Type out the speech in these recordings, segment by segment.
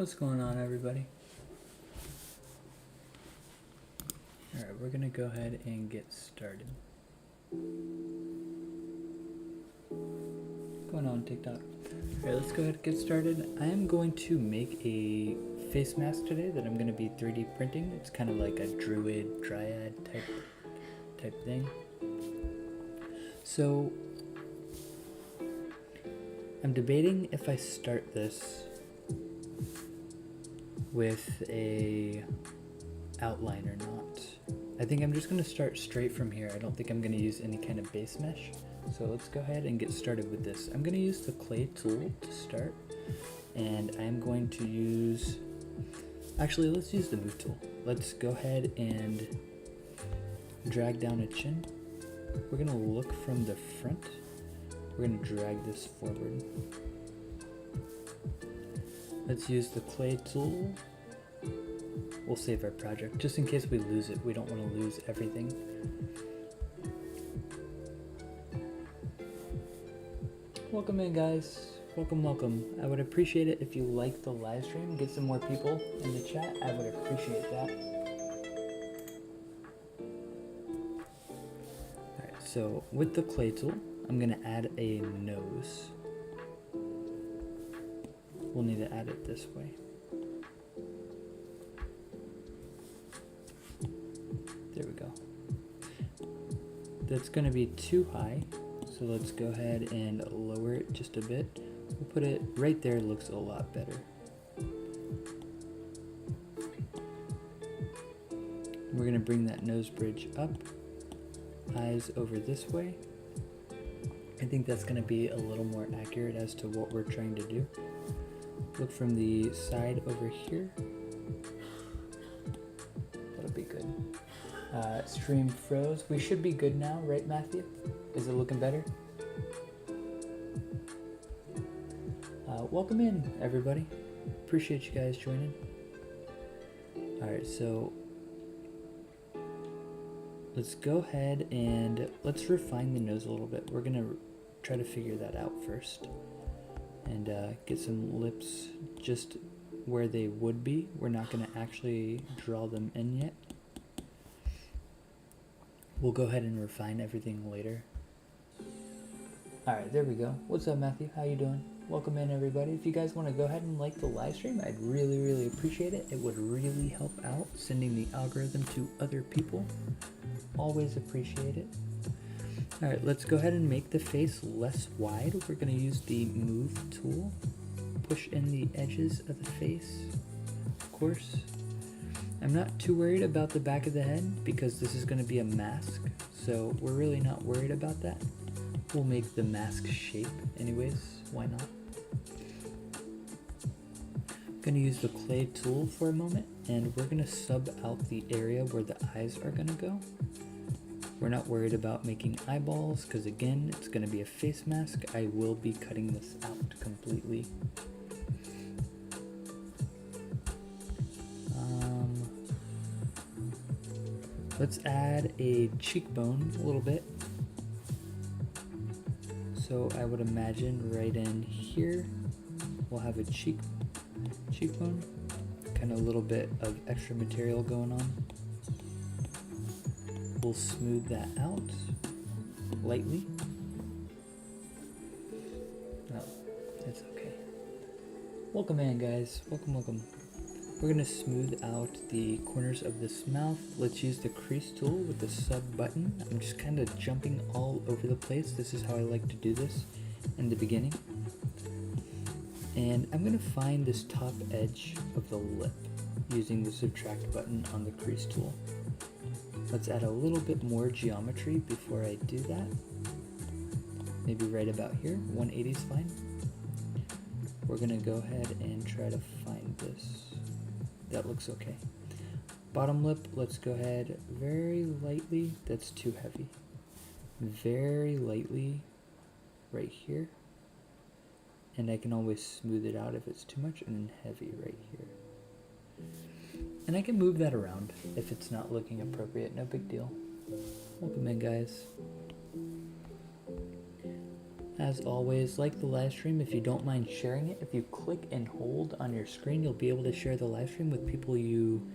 What's going on, everybody? Alright, we're gonna go ahead and get started. What's going on, TikTok? Alright, let's go ahead and get started. I am going to make a face mask today that I'm gonna be 3D printing. It's kind of like a druid, dryad type thing. So I'm debating if I start this with a outline or not. I think I'm just going to start straight from here. I don't think I'm going to use any kind of base mesh. So let's go ahead and get started with this. I'm going to use the clay tool to start, and I'm going to use, actually let's use the move tool. Let's go ahead and drag down a chin. We're going to look from the front. We're going to drag this forward. Let's use the clay tool. We'll save our project just in case we lose it. We don't want to lose everything. Welcome in, guys. Welcome. I would appreciate it if you like the live stream, get some more people in the chat. I would appreciate that. Alright, so with the clay tool, I'm gonna add a nose. We'll need to add it this way. There we go. That's going to be too high, so let's go ahead and lower it just a bit. We'll put it right there, looks a lot better. We're going to bring that nose bridge up, eyes over this way. I think that's going to be a little more accurate as to what we're trying to do. Look from the side over here. That'll be good. Stream froze. We should be good now, right, Matthew? Is it looking better? Welcome in, everybody. Appreciate you guys joining. Alright, so let's go ahead and let's refine the nose a little bit. We're going to try to figure that out first. And get some lips just where they would be. We're not going to actually draw them in yet. We'll go ahead and refine everything later. Alright, there we go. What's up, Matthew? How you doing? Welcome in, everybody. If you guys want to go ahead and like the live stream, I'd really appreciate it. It would really help out sending the algorithm to other people. Always appreciate it. Alright, let's go ahead and make the face less wide. We're going to use the move tool. Push in the edges of the face, of course. I'm not too worried about the back of the head because this is going to be a mask, so we're really not worried about that. We'll make the mask shape anyways, why not? I'm going to use the clay tool for a moment, and we're going to sub out the area where the eyes are going to go. We're not worried about making eyeballs because, again, it's going to be a face mask. I will be cutting this out completely. Let's add a cheekbone a little bit. So I would imagine right in here we'll have a cheekbone. Kind of a little bit of extra material going on. We'll smooth that out lightly. Oh, it's okay. Welcome in, guys. Welcome. We're going to smooth out the corners of this mouth. Let's use the crease tool with the sub button. I'm just kind of jumping all over the place. This is how I like to do this in the beginning. And I'm going to find this top edge of the lip using the subtract button on the crease tool. Let's add a little bit more geometry before I do that. Maybe right about here. 180 is fine. We're going to go ahead and try to find this. That looks okay. Bottom lip, let's go ahead very lightly. That's too heavy. Very lightly right here. And I can always smooth it out if it's too much, and then heavy right here. And I can move that around if it's not looking appropriate, no big deal. Welcome in, guys. As always, like the live stream if you don't mind sharing it. If you click and hold on your screen, you'll be able to share the live stream with people you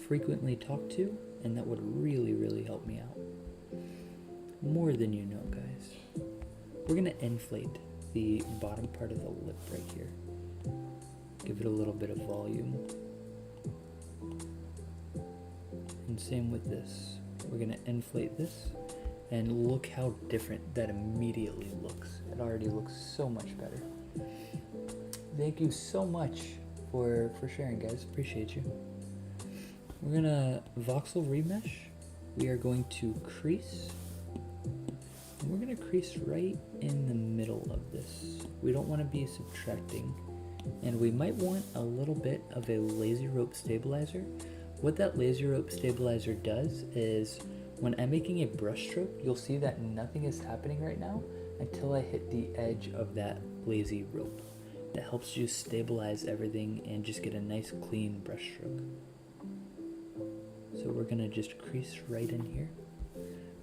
frequently talk to, and that would really, really help me out. More than you know, guys. We're gonna inflate the bottom part of the lip right here. Give it a little bit of volume. And same with this. We're gonna inflate this, and look how different that immediately looks. It already looks so much better. Thank you so much for sharing, guys. Appreciate you. We're gonna voxel remesh. We are going to crease. And we're gonna crease right in the middle of this. We don't want to be subtracting. And we might want a little bit of a lazy rope stabilizer. What that lazy rope stabilizer does is when I'm making a brush stroke, you'll see that nothing is happening right now until I hit the edge of that lazy rope. That helps you stabilize everything and just get a nice clean brush stroke. So we're gonna just crease right in here.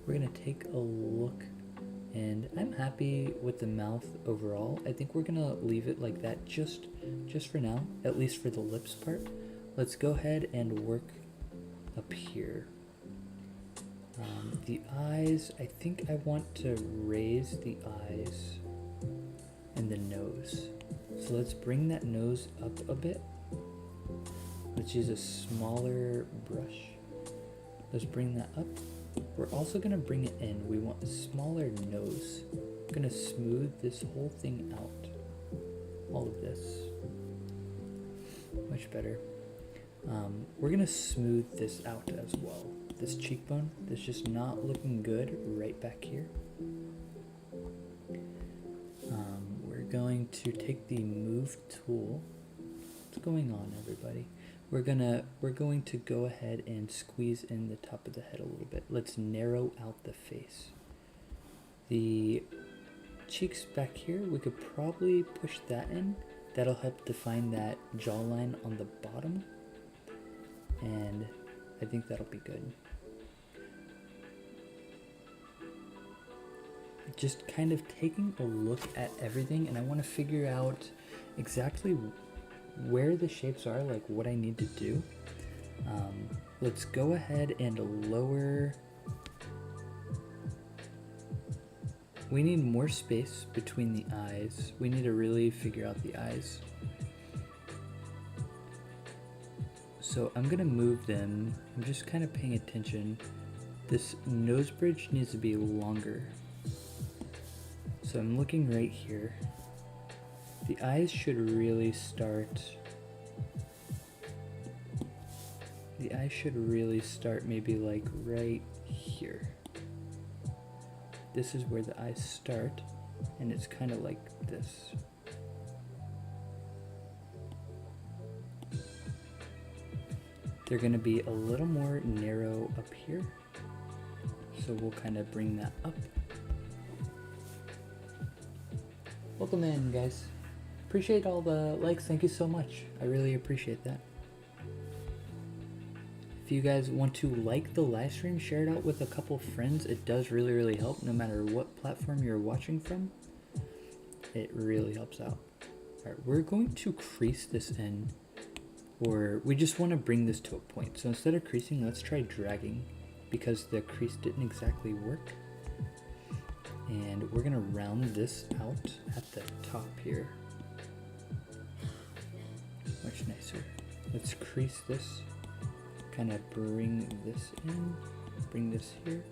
We're gonna take a look, and I'm happy with the mouth overall. I think we're gonna leave it like that just for now, at least for the lips part. Let's go ahead and work up here. The eyes, I think I want to raise the eyes and the nose. So let's bring that nose up a bit. Let's use a smaller brush. Let's bring that up. We're also gonna bring it in. We want a smaller nose. I'm gonna smooth this whole thing out. All of this. Much better. We're gonna smooth this out as well. This cheekbone that's just not looking good right back here. We're going to take the move tool. What's going on, everybody? We're going to go ahead and squeeze in the top of the head a little bit. Let's narrow out the face. The cheeks back here, we could probably push that in. That'll help define that jawline on the bottom. And I think that'll be good. Just kind of taking a look at everything, and I want to figure out exactly where the shapes are, like what I need to do. Let's go ahead and lower. We need more space between the eyes. We need to really figure out the eyes. So I'm gonna move them. I'm just kind of paying attention. This nose bridge needs to be longer. So I'm looking right here. The eyes should really start. The eyes should really start maybe like right here. This is where the eyes start, and it's kind of like this. They're gonna be a little more narrow up here. So we'll kind of bring that up. Welcome in, guys. Appreciate all the likes. Thank you so much. I really appreciate that. If you guys want to like the live stream, share it out with a couple friends. It does really, really help no matter what platform you're watching from. It really helps out. All right, we're going to crease this in, or we just want to bring this to a point. So instead of creasing, let's try dragging because the crease didn't exactly work. And we're gonna round this out at the top here. Much nicer. Let's crease this, kind of bring this in, bring this here.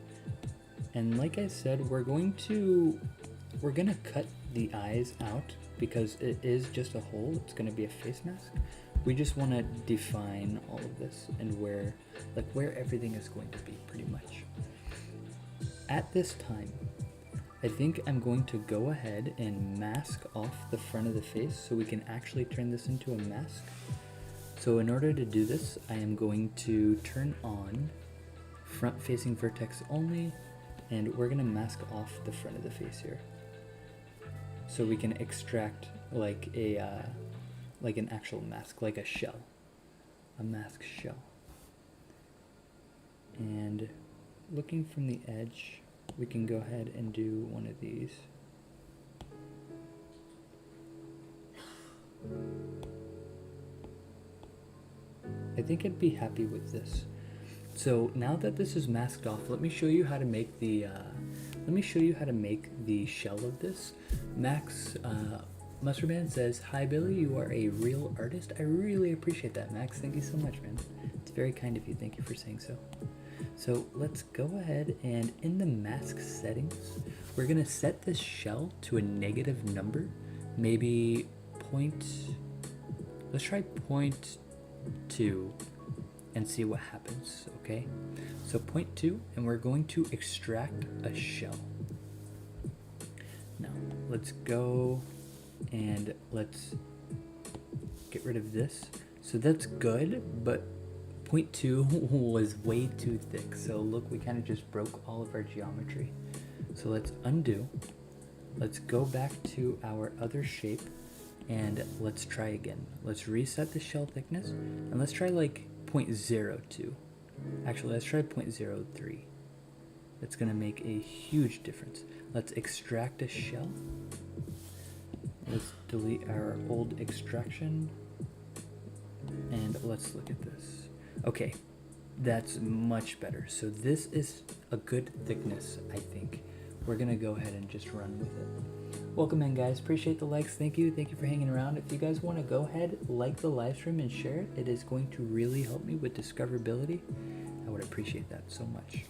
And like I said, we're gonna cut the eyes out because it is just a hole. It's gonna be a face mask. We just wanna define all of this and where everything is going to be pretty much. At this time, I think I'm going to go ahead and mask off the front of the face so we can actually turn this into a mask. So in order to do this, I am going to turn on front facing vertex only, and we're gonna mask off the front of the face here. So we can extract like an actual mask, like a shell, a mask shell. And looking from the edge, we can go ahead and do one of these. I think I'd be happy with this. So now that this is masked off, let me show you how to make the shell of this. Max Mustardman says, "Hi Billy, you are a real artist." I really appreciate that, Max. Thank you so much, man. It's very kind of you. Thank you for saying so. So let's go ahead and in the mask settings, we're gonna set this shell to a negative number, maybe let's try 0.2 and see what happens, okay? So 0.2, and we're going to extract a shell. Now, let's go and let's get rid of this. So that's good, but 0.2 was way too thick. So look, we kind of just broke all of our geometry. So let's undo. Let's go back to our other shape and let's try again. Let's reset the shell thickness and let's try like 0.02. Actually, let's try 0.03. That's gonna make a huge difference. Let's extract a shell. Let's delete our old extraction. And let's look at this. Okay, that's much better. So this is a good thickness, I think. We're gonna go ahead and just run with it. Welcome in, guys. Appreciate the likes. Thank you for hanging around. If you guys want to go ahead, like the live stream and share it, it is going to really help me with discoverability. I would appreciate that so much.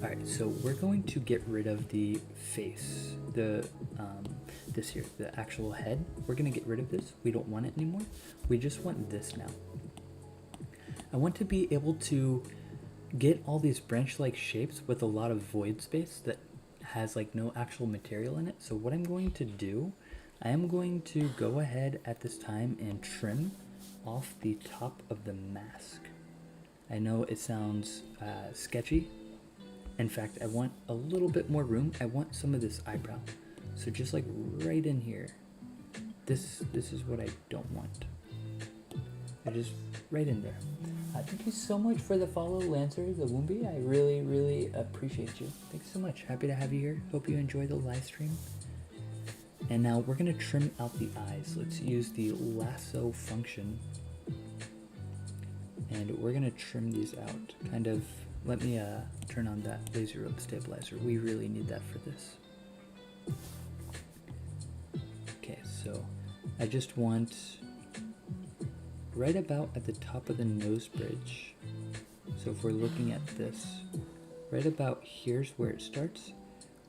All right, so we're going to get rid of the face, this here, the actual head. We're gonna get rid of this. We don't want it anymore. We just want this now. I want to be able to get all these branch-like shapes with a lot of void space that has like no actual material in it. So what I'm going to do, I am going to go ahead at this time and trim off the top of the mask. I know it sounds sketchy. In fact, I want a little bit more room. I want some of this eyebrow. So just like right in here, this is what I don't want. I just right in there. Thank you so much for the follow, Lancer, the Woombi. I really appreciate you. Thanks so much. Happy to have you here. Hope you enjoy the live stream. And now we're gonna trim out the eyes. Let's use the lasso function. And we're gonna trim these out. Kind of, let me turn on that laser rope stabilizer. We really need that for this. Okay, so I just want right about at the top of the nose bridge. So if we're looking at this, right about here's where it starts.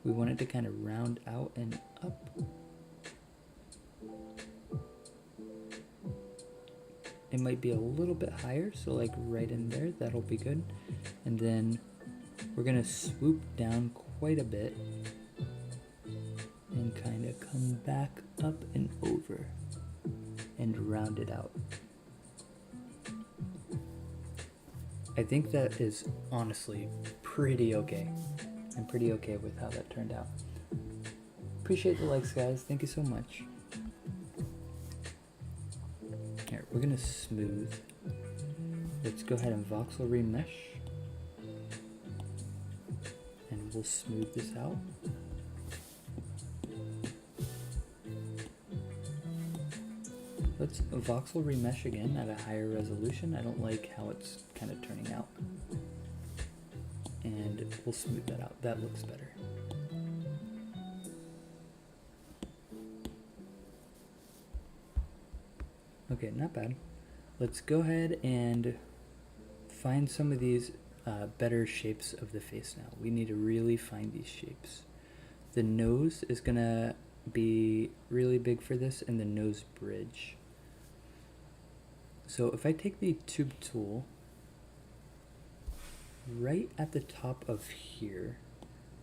We want it to kind of round out and up. It might be a little bit higher, so like right in there, that'll be good. And then we're gonna swoop down quite a bit and kind of come back up and over and round it out. I think that is honestly pretty okay. I'm pretty okay with how that turned out. Appreciate the likes, guys. Thank you so much. Here, we're gonna smooth. Let's go ahead and voxel remesh. And we'll smooth this out. Let's voxel remesh again at a higher resolution. I don't like how it's kind of turning out. And we'll smooth that out. That looks better. Okay, not bad. Let's go ahead and find some of these better shapes of the face now. We need to really find these shapes. The nose is gonna be really big for this, and the nose bridge. So if I take the tube tool right at the top of here,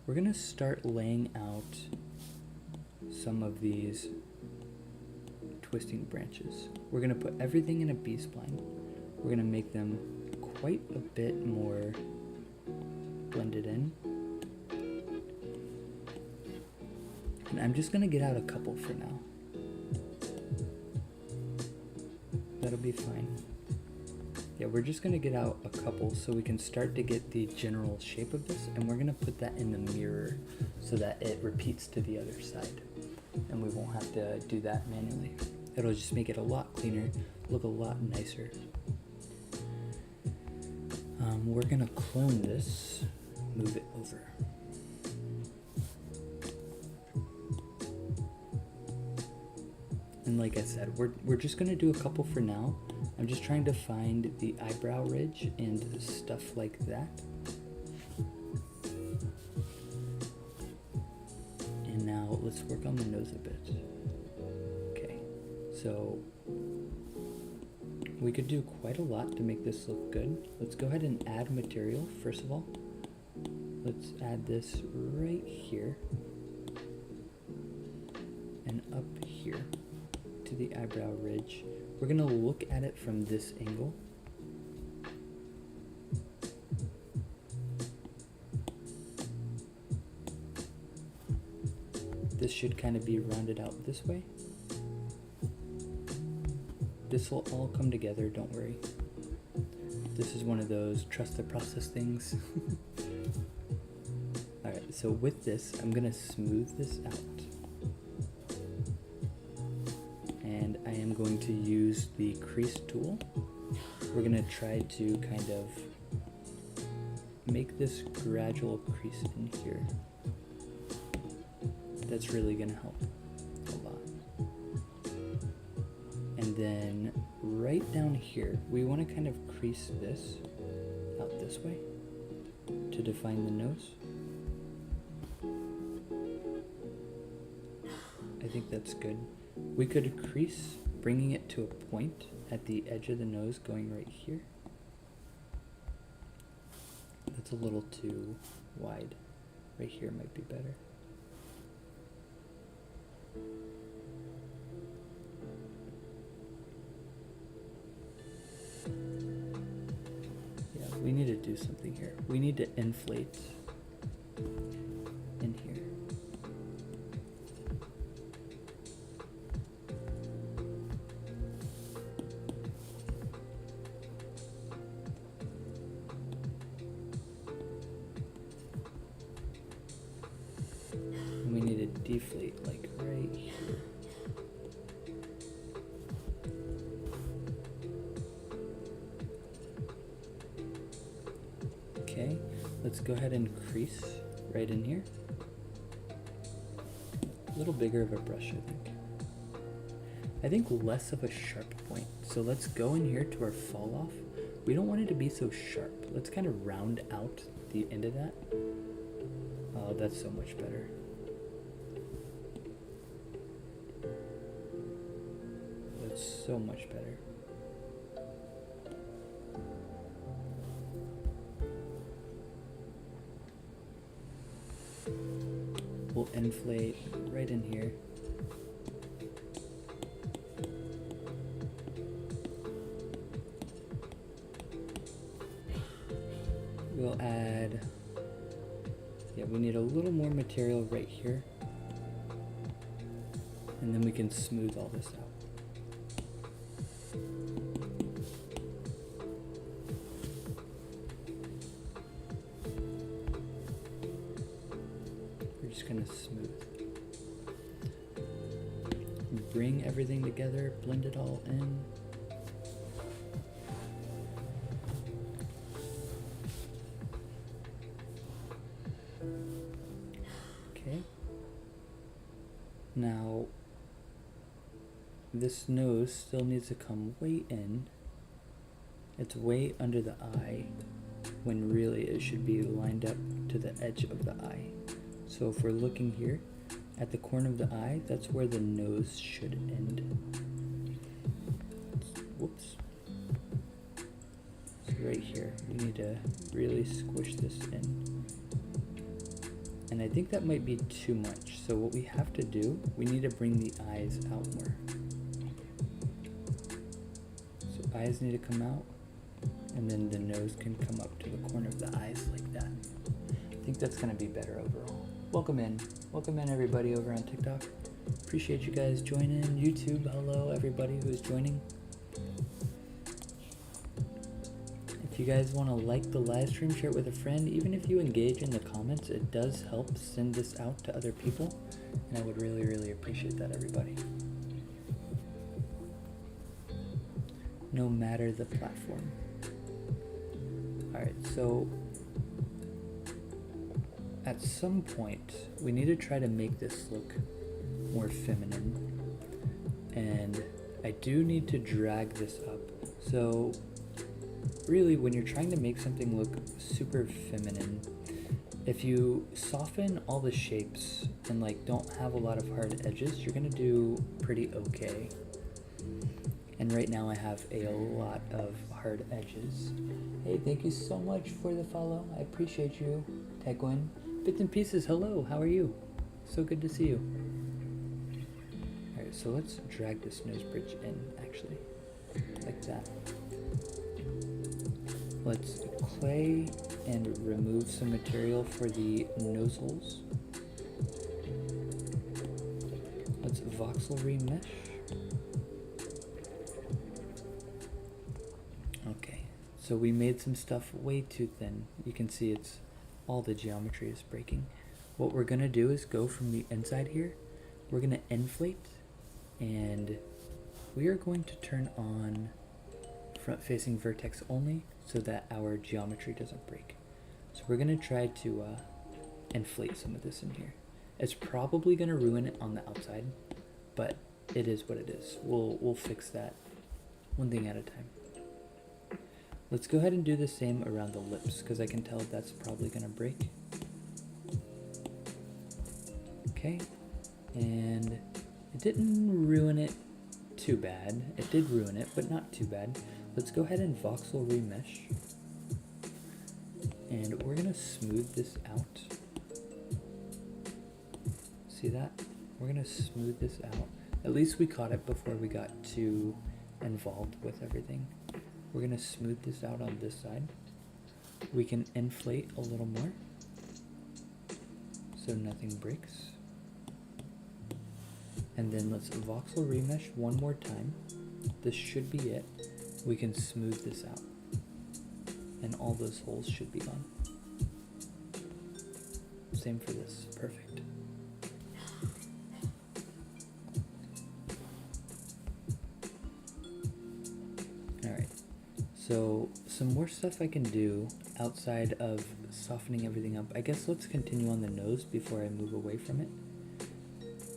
we're gonna start laying out some of these twisting branches. We're gonna put everything in a B-spline. We're gonna make them quite a bit more blended in. And I'm just gonna get out a couple for now. That'll be fine. Yeah, we're just gonna get out a couple so we can start to get the general shape of this, and we're gonna put that in the mirror so that it repeats to the other side. And we won't have to do that manually. It'll just make it a lot cleaner, look a lot nicer. We're gonna clone this, move it over. And like I said, we're just gonna do a couple for now. I'm just trying to find the eyebrow ridge and stuff like that. And now let's work on the nose a bit. Okay, so we could do quite a lot to make this look good. Let's go ahead and add material first of all. Let's add this right here and up here to the eyebrow ridge. We're gonna look at it from this angle. This should kind of be rounded out this way. This will all come together, don't worry. This is one of those trust the process things. Alright, so with this, I'm gonna smooth this out. And I am going to use the crease tool. We're gonna try to kind of make this gradual crease in here. That's really gonna help a lot. And then right down here, we want to kind of crease this out this way to define the nose. I think that's good. We could crease, bringing it to a point at the edge of the nose going right here. That's a little too wide. Right here might be better. Yeah, we need to do something here. We need to inflate in here. And we need to deflate like right here. Okay, let's go ahead and crease right in here. A little bigger of a brush, I think. I think less of a sharp point. So let's go in here to our fall off. We don't want it to be so sharp. Let's kind of round out the end of that. Oh, that's so much better. That's so much better. We'll inflate right in here. We'll add, yeah, we need a little more material right here. And then we can smooth all this out. Just gonna smooth. Bring everything together, blend it all in. Okay. Now, this nose still needs to come way in. It's way under the eye, when really it should be lined up to the edge of the eye. So if we're looking here at the corner of the eye, that's where the nose should end. Whoops. So right here, we need to really squish this in. And I think that might be too much. So what we have to do, we need to bring the eyes out more. So eyes need to come out, and then the nose can come up to the corner of the eyes like that. I think that's gonna be better overall. Welcome in everybody over on TikTok. Appreciate you guys joining. YouTube, hello everybody who's joining. If you guys want to like the live stream, share it with a friend. Even if you engage in the comments, it does help send this out to other people, and I would really, really appreciate that, everybody. no matter the platform. Alright, so at some point we need to try to make this look more feminine, and I do need to drag this up. So really, when you're trying to make something look super feminine, if you soften all the shapes and like don't have a lot of hard edges, you're gonna do pretty okay. And right now I have a lot of hard edges. Hey, thank you so much for the follow. I appreciate you, Tegwin. Bits and Pieces, hello, how are you? So good to see you. Alright, so let's drag this nose bridge in, actually, like that. Let's clay and remove some material for the nose holes. Let's voxel remesh. Okay, so we made some stuff way too thin. You can see it's all the geometry is breaking. What we're gonna do is go from the inside here. We're gonna inflate, and we are going to turn on front facing vertex only so that our geometry doesn't break. So we're gonna try to inflate some of this in here. It's probably gonna ruin it on the outside, but it is what it is. We'll fix that one thing at a time. Let's go ahead and do the same around the lips, because I can tell that's probably gonna break. Okay, and it didn't ruin it too bad. It did ruin it, but not too bad. Let's go ahead and voxel remesh, and we're gonna smooth this out. See that? We're gonna smooth this out. At least we caught it before we got too involved with everything. We're gonna smooth this out on this side. We can inflate a little more so nothing breaks. And then let's voxel remesh one more time. This should be it. We can smooth this out, and all those holes should be gone. Same for this, perfect. Alright, so some more stuff I can do outside of softening everything up. I guess let's continue on the nose before I move away from it.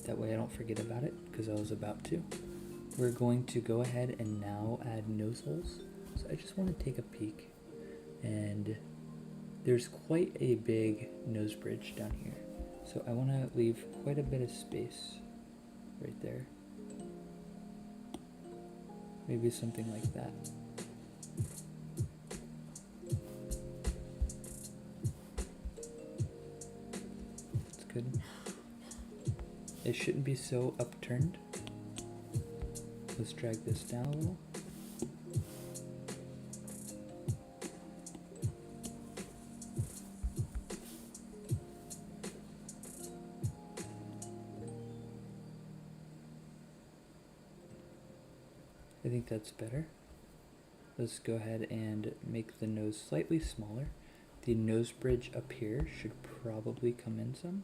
That way I don't forget about it, because I was about to. We're going to go ahead and now add nose holes. So I just want to take a peek, and there's quite a big nose bridge down here. So I want to leave quite a bit of space right there. Maybe something like that. That's good. It shouldn't be so upturned. Let's drag this down a little. I think that's better. Let's go ahead and make the nose slightly smaller. The nose bridge up here should probably come in some.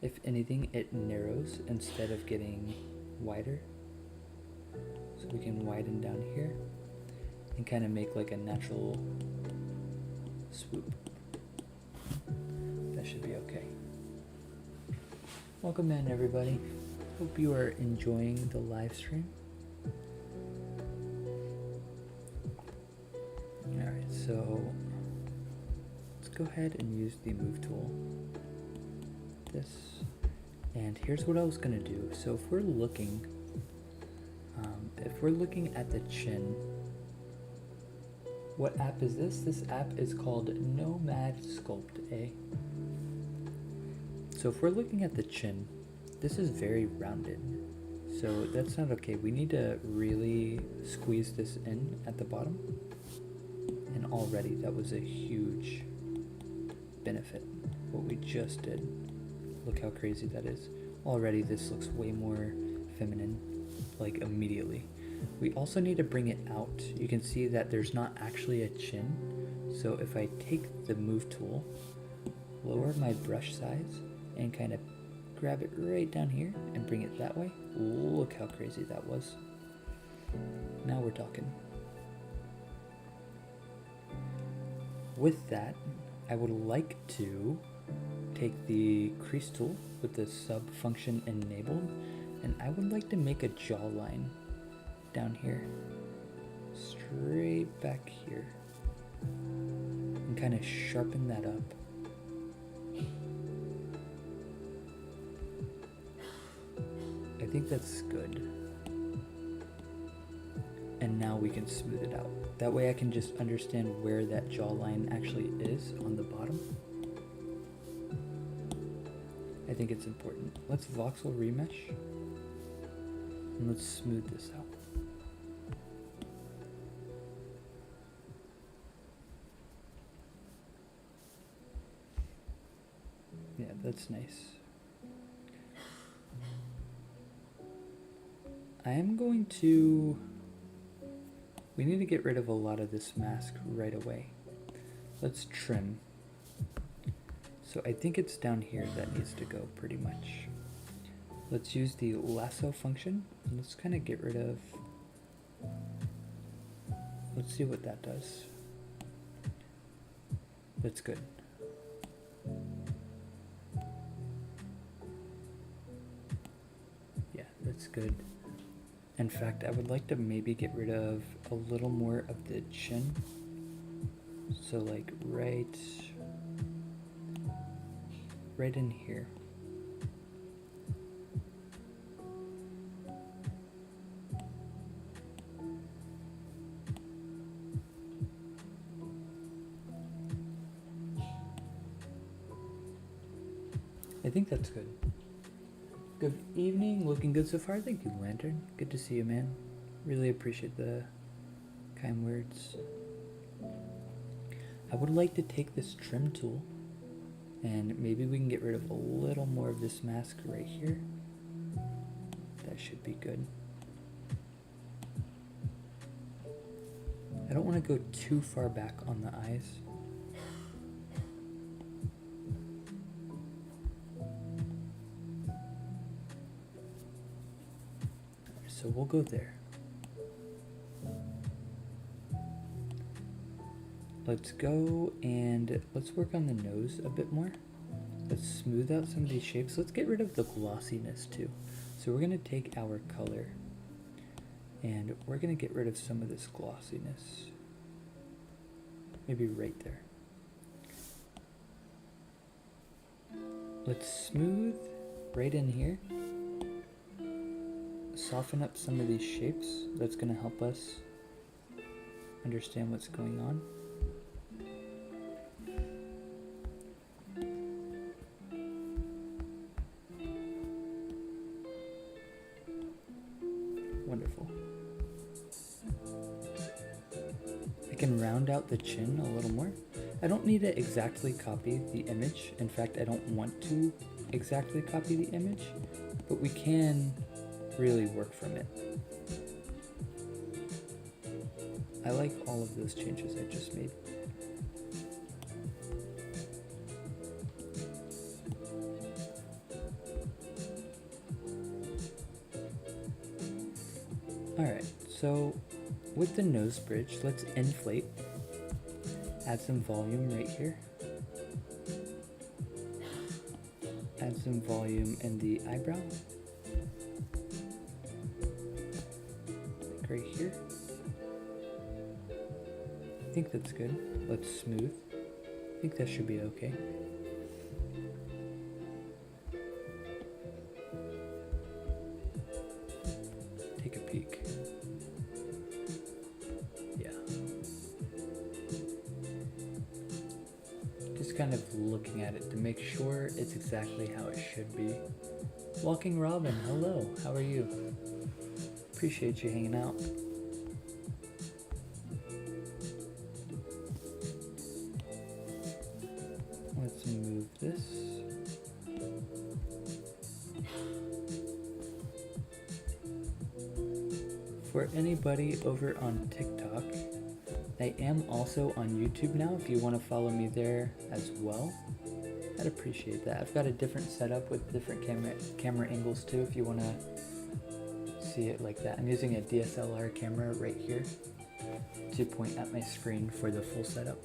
If anything, it narrows instead of getting wider. So we can widen down here and kind of make like a natural swoop. That should be okay. Welcome in, everybody. Hope you are enjoying the live stream. Alright, so let's go ahead and use the move tool. This, and here's what I was gonna do. So if we're looking at the chin, what app is this? This app is called Nomad Sculpt A. So if we're looking at the chin, this is very rounded, so that's not okay. We need to really squeeze this in at the bottom, and already that was a huge benefit, what we just did. Look how crazy that is. Already this looks way more feminine, like immediately. We also need to bring it out. You can see that there's not actually a chin. So if I take the move tool, lower my brush size, and kind of grab it right down here and bring it that way. Look how crazy that was. Now we're talking. With that, I would like to take the crease tool with the sub function enabled, and I would like to make a jawline down here, straight back here, and kind of sharpen that up. I think that's good. And now we can smooth it out. That way I can just understand where that jawline actually is on the bottom. I think it's important. Let's voxel remesh and let's smooth this out. Yeah, that's nice. I am going to... We need to get rid of a lot of this mask right away. Let's trim. So I think it's down here that needs to go pretty much. Let's use the lasso function. And let's kind of get rid of... Let's see what that does. That's good. Yeah, that's good. In fact, I would like to maybe get rid of a little more of the chin. So like right in here. I think that's good. Good evening, looking good so far. Thank you, Lantern. Good to see you, man. Really appreciate the kind words. I would like to take this trim tool and maybe we can get rid of a little more of this mask right here. That should be good. I don't want to go too far back on the eyes. So we'll go there. Let's go and let's work on the nose a bit more. Let's smooth out some of these shapes. Let's get rid of the glossiness too. So we're going to take our color and we're going to get rid of some of this glossiness. Maybe right there. Let's smooth right in here. Soften up some of these shapes. That's going to help us understand what's going on. Wonderful. I can round out the chin a little more. I don't need to exactly copy the image. In fact, I don't want to exactly copy the image, but we can really work from it. I like all of those changes I just made. Alright, so with the nose bridge, let's inflate. Add some volume right here. Add some volume in the eyebrow. Like right here. I think that's good. Let's smooth. I think that should be okay. Take a peek. Yeah. Just kind of looking at it to make sure it's exactly how it should be. Walking Robin, hello. How are you? Appreciate you hanging out. Let's move this. For anybody over on TikTok, I am also on YouTube now if you want to follow me there as well. I'd appreciate that. I've got a different setup with different camera angles too if you want to see it like that. I'm using a DSLR camera right here to point at my screen for the full setup.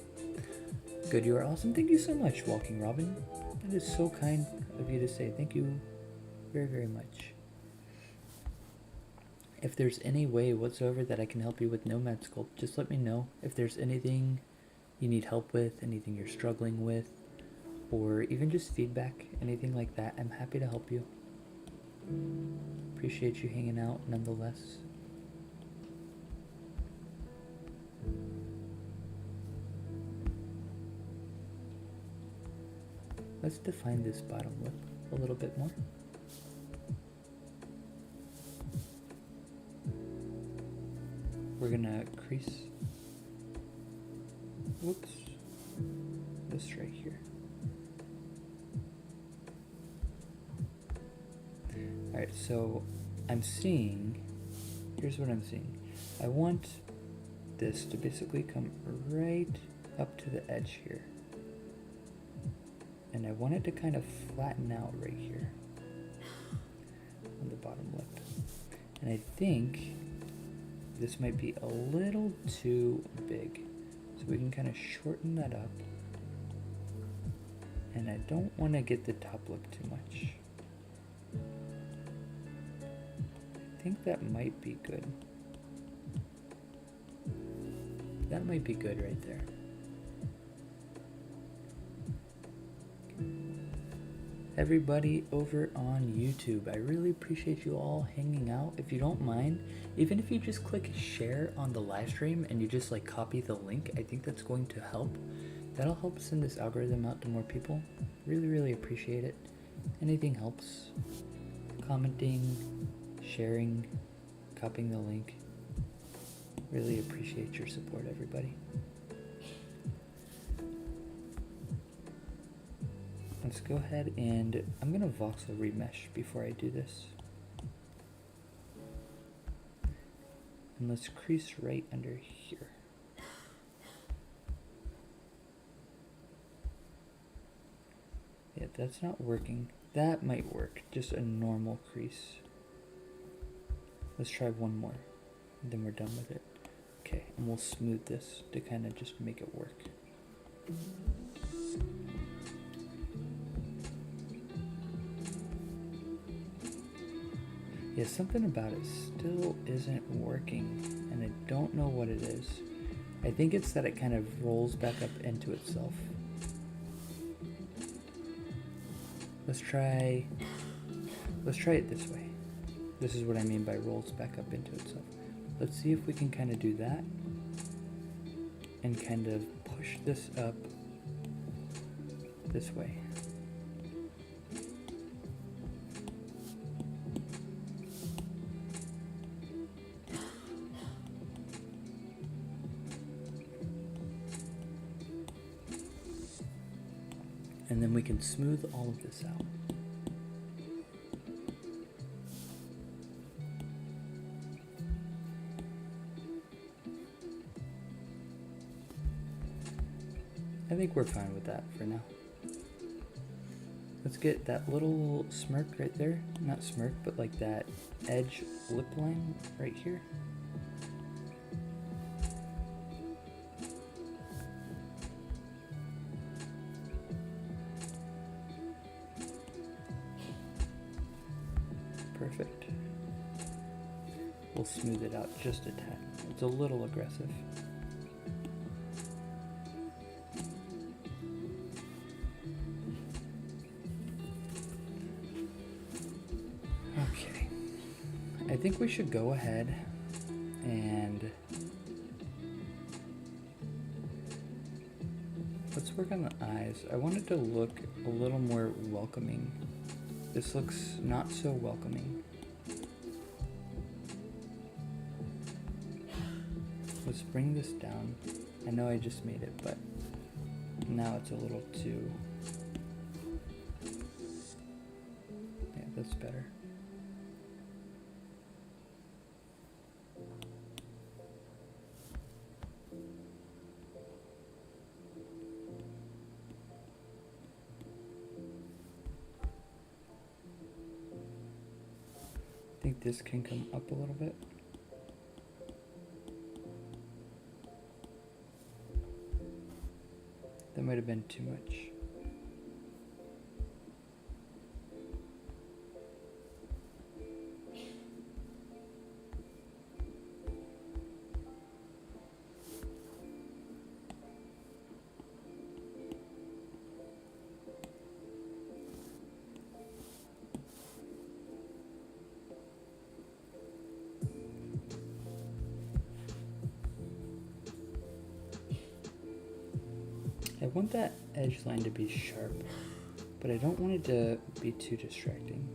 Good, you are awesome. Thank you so much, Walking Robin. That is so kind of you to say. Thank you very, very much. If there's any way whatsoever that I can help you with Nomad Sculpt, just let me know. If there's anything you need help with, anything you're struggling with, or even just feedback, anything like that, I'm happy to help you. Appreciate you hanging out nonetheless. Let's define this bottom lip a little bit more. We're gonna crease, whoops, this right here. Alright, so I'm seeing, here's what I'm seeing. I want this to basically come right up to the edge here. And I want it to kind of flatten out right here on the bottom lip. And I think this might be a little too big. So we can kind of shorten that up. And I don't want to get the top lip too much. I think that might be good. That might be good right there. Everybody over on YouTube, I really appreciate you all hanging out. If you don't mind, even if you just click share on the live stream and you just like copy the link, I think that's going to help. That'll help send this algorithm out to more people. Really, really appreciate it. Anything helps. Commenting, sharing, copying the link. Really appreciate your support, everybody. Let's go ahead and I'm gonna voxel remesh before I do this. And let's crease right under here. Yeah, that's not working. That might work, just a normal crease. Let's try one more, and then we're done with it. Okay, and we'll smooth this to kind of just make it work. Yeah, something about it still isn't working, and I don't know what it is. I think it's that it kind of rolls back up into itself. Let's try it this way. This is what I mean by rolls back up into itself. Let's see if we can kind of do that and kind of push this up this way. And then we can smooth all of this out. I think we're fine with that for now. Let's get that little smirk right there. Not smirk, but like that edge lip line right here. Perfect. We'll smooth it out just a tad. It's a little aggressive. Okay. I think we should go ahead and let's work on the eyes. I want it to look a little more welcoming. This looks not so welcoming. Let's bring this down. I know I just made it, but now it's a little too... Yeah, that's better. this can come up a little bit. That might have been too much. I want that edge line to be sharp, but I don't want it to be too distracting.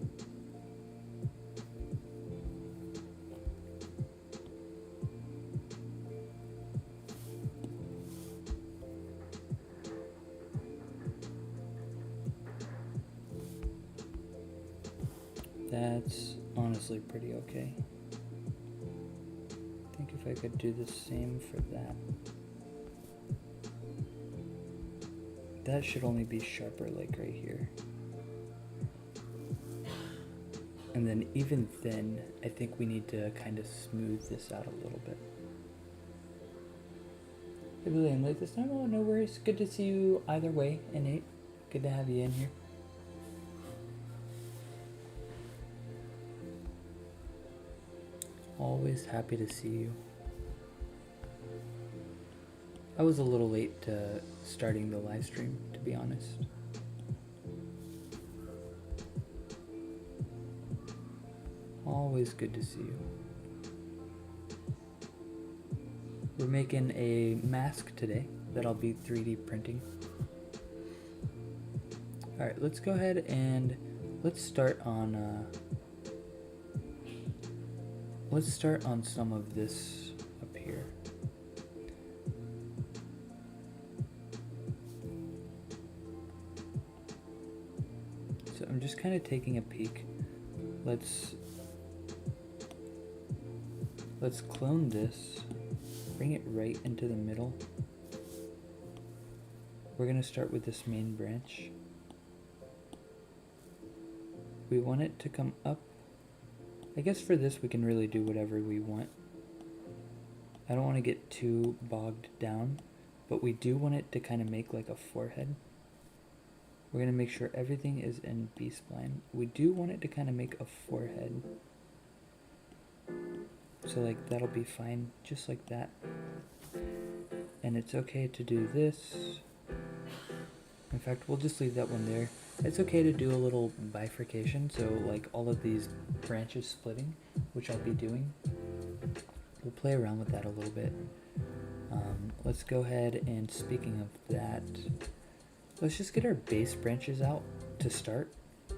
That's honestly pretty okay. I think if I could do the same for that. That should only be sharper, like right here. And then even then, I think we need to kind of smooth this out a little bit. I really am late this time. Oh, no worries. Good to see you either way, Innate. Good to have you in here. Always happy to see you. I was a little late to starting the live stream, to be honest. Always good to see you. We're making a mask today that I'll be 3D printing. Alright, let's go ahead and let's start on some of this up here. So I'm just kind of taking a peek. Let's clone this, bring it right into the middle. We're gonna start with this main branch. We want it to come up. I guess for this we can really do whatever we want. I don't want to get too bogged down, but we do want it to kind of make like a forehead. We're going to make sure everything is in B-spline. We do want it to kind of make a forehead. So like that'll be fine, just like that. And it's okay to do this. In fact, we'll just leave that one there. It's okay to do a little bifurcation, so like all of these branches splitting, which I'll be doing. We'll play around with that a little bit. Let's go ahead and speaking of that, let's just get our base branches out to start,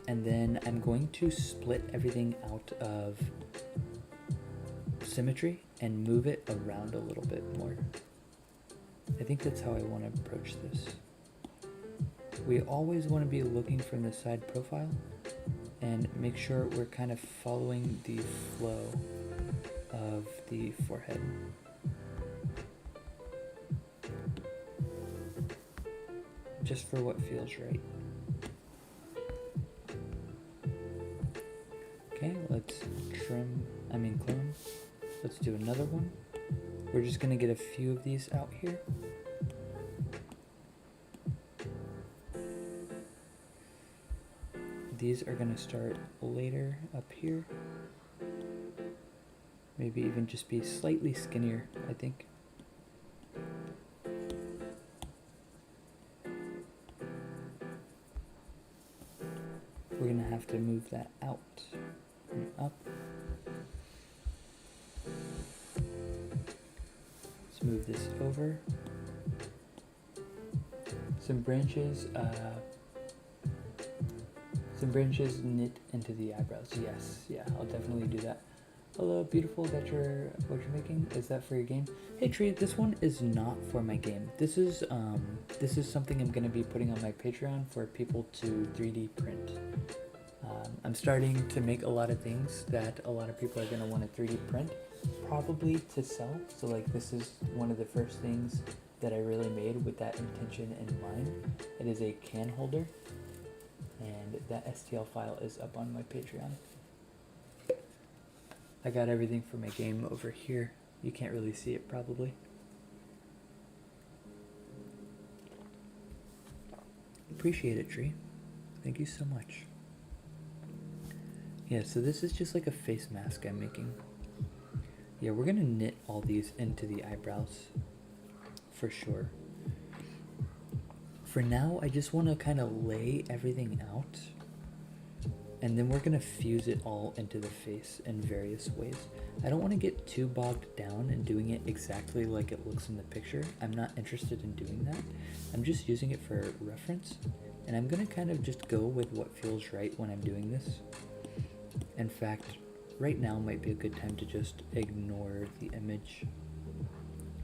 and then I'm going to split everything out of symmetry and move it around a little bit more. I think that's how I want to approach this. We always want to be looking from the side profile and make sure we're kind of following the flow of the forehead. Just for what feels right. Okay, let's clone. Let's do another one. We're just gonna get a few of these out here. These are gonna start later up here. Maybe even just be slightly skinnier, I think. We're gonna have to move that out and up. Let's move this over. Some branches knit into the eyebrows. Yes, yeah, I'll definitely do that. Hello, beautiful, what you're making? Is that for your game? Hey Tree, this one is not for my game. This is something I'm gonna be putting on my Patreon for people to 3D print. I'm starting to make a lot of things that a lot of people are gonna want to 3D print, probably to sell. So like this is one of the first things that I really made with that intention in mind. It is a can holder, and that STL file is up on my Patreon. I got everything for my game over here. You can't really see it probably. Appreciate it, Tree. Thank you so much. Yeah, so this is just like a face mask I'm making. Yeah, we're gonna knit all these into the eyebrows for sure. For now, I just want to kind of lay everything out, and then we're gonna fuse it all into the face in various ways. I don't want to get too bogged down in doing it exactly like it looks in the picture. I'm not interested in doing that. I'm just using it for reference, and I'm gonna kind of just go with what feels right when I'm doing this. In fact, right now might be a good time to just ignore the image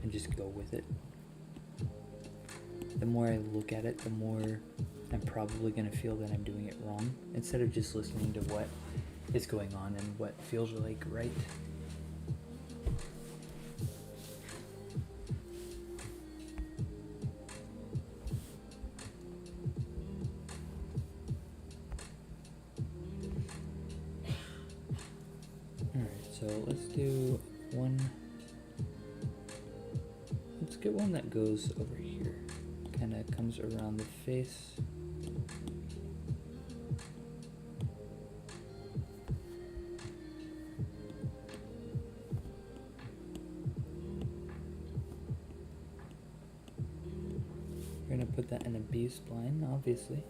and just go with it. The more I look at it, the more I'm probably going to feel that I'm doing it wrong, instead of just listening to what is going on and what feels like right. Alright, so let's do one. Let's get one that goes over here. Kind of comes around the face. We're gonna put that in a B-spline, obviously.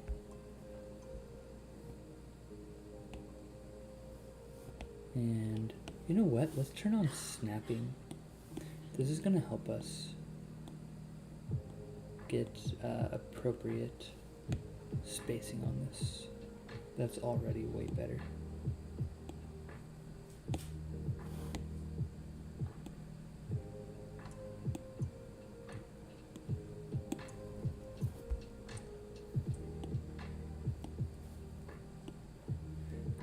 And you know what? Let's turn on snapping. This is gonna help us get appropriate spacing on this. That's already way better.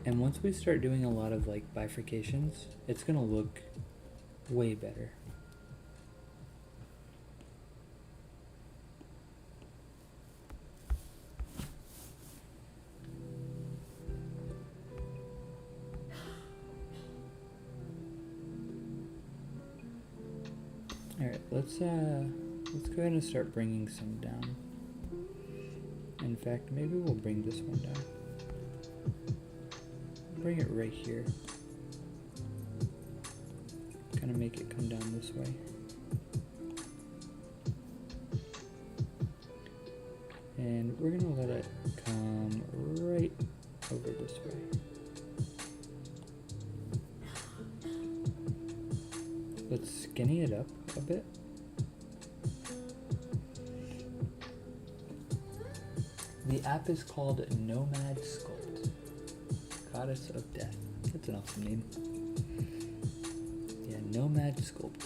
And once we start doing a lot of like bifurcations, it's gonna look way better. Alright, let's go ahead and start bringing some down. In fact, maybe we'll bring this one down. Bring it right here. Kind of make it come down this way. And we're gonna let it come right over this way. Let's skinny it up a bit. The app is called Nomad Sculpt, Goddess of Death. That's an awesome name. Yeah, Nomad Sculpt.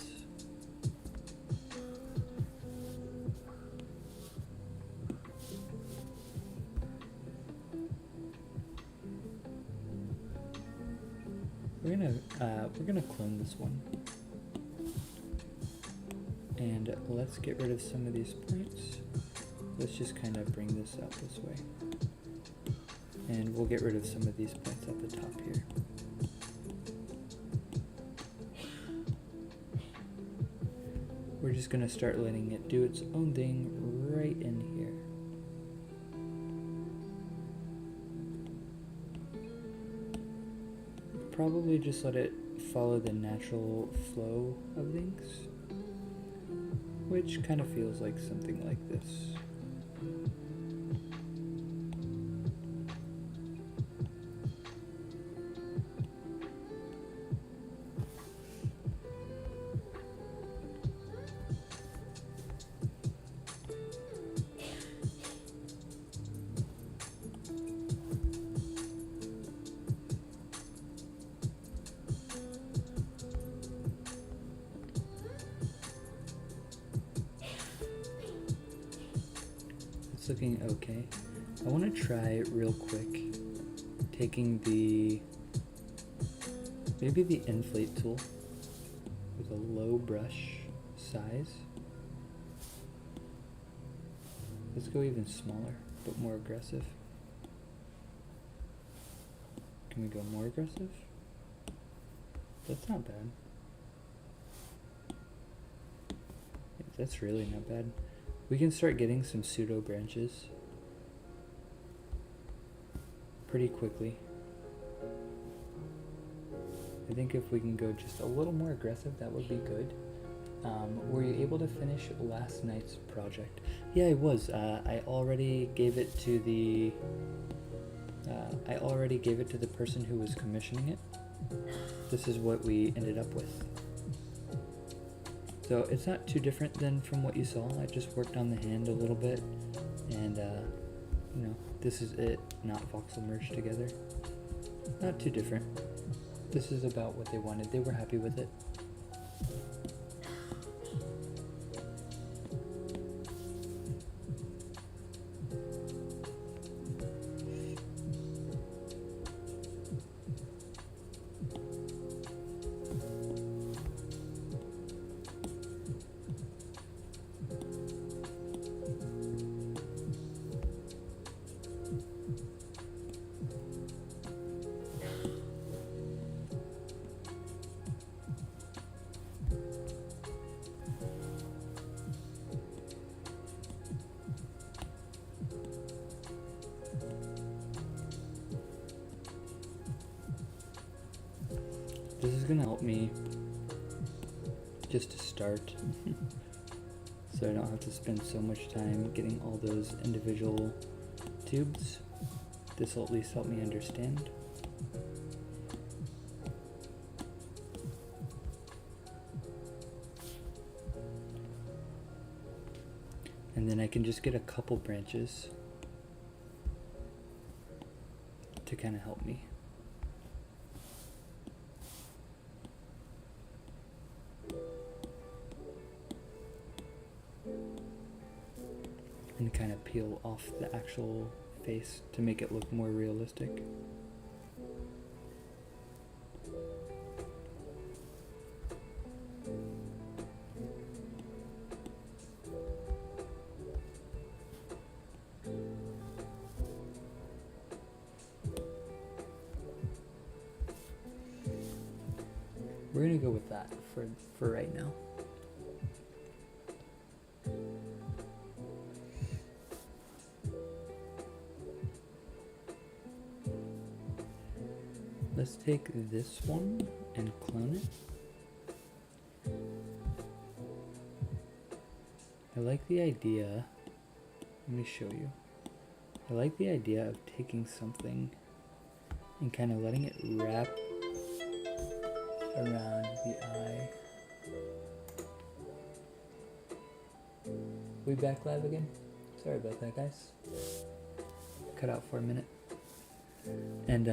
We're gonna clone this one. And let's get rid of some of these points. Let's just kind of bring this out this way. And we'll get rid of some of these points at the top here. We're just gonna start letting it do its own thing right in here. Probably just let it follow the natural flow of things, which kind of feels like something like this. Looking okay. I want to try real quick taking maybe the inflate tool with a low brush size. Let's go even smaller but more aggressive. Can we go more aggressive? That's not bad. That's really not bad. We can start getting some pseudo branches pretty quickly. I think if we can go just a little more aggressive, that would be good. Were you able to finish last night's project? Yeah, I was. I already gave it to the person who was commissioning it. This is what we ended up with. So it's not too different than from what you saw. I just worked on the hand a little bit, and you know, this is it, not voxel merged together. Not too different. This is about what they wanted. They were happy with it. This is gonna help me just to start, so I don't have to spend so much time getting all those individual tubes. This will at least help me understand. And then I can just get a couple branches to kind of help me. And kind of peel off the actual face to make it look more realistic. We're gonna go with that for right now. Let's take this one and clone it. I like the idea, let me show you. I like the idea of taking something and kind of letting it wrap around the eye. We back live again? Sorry about that, guys. Cut out for a minute. And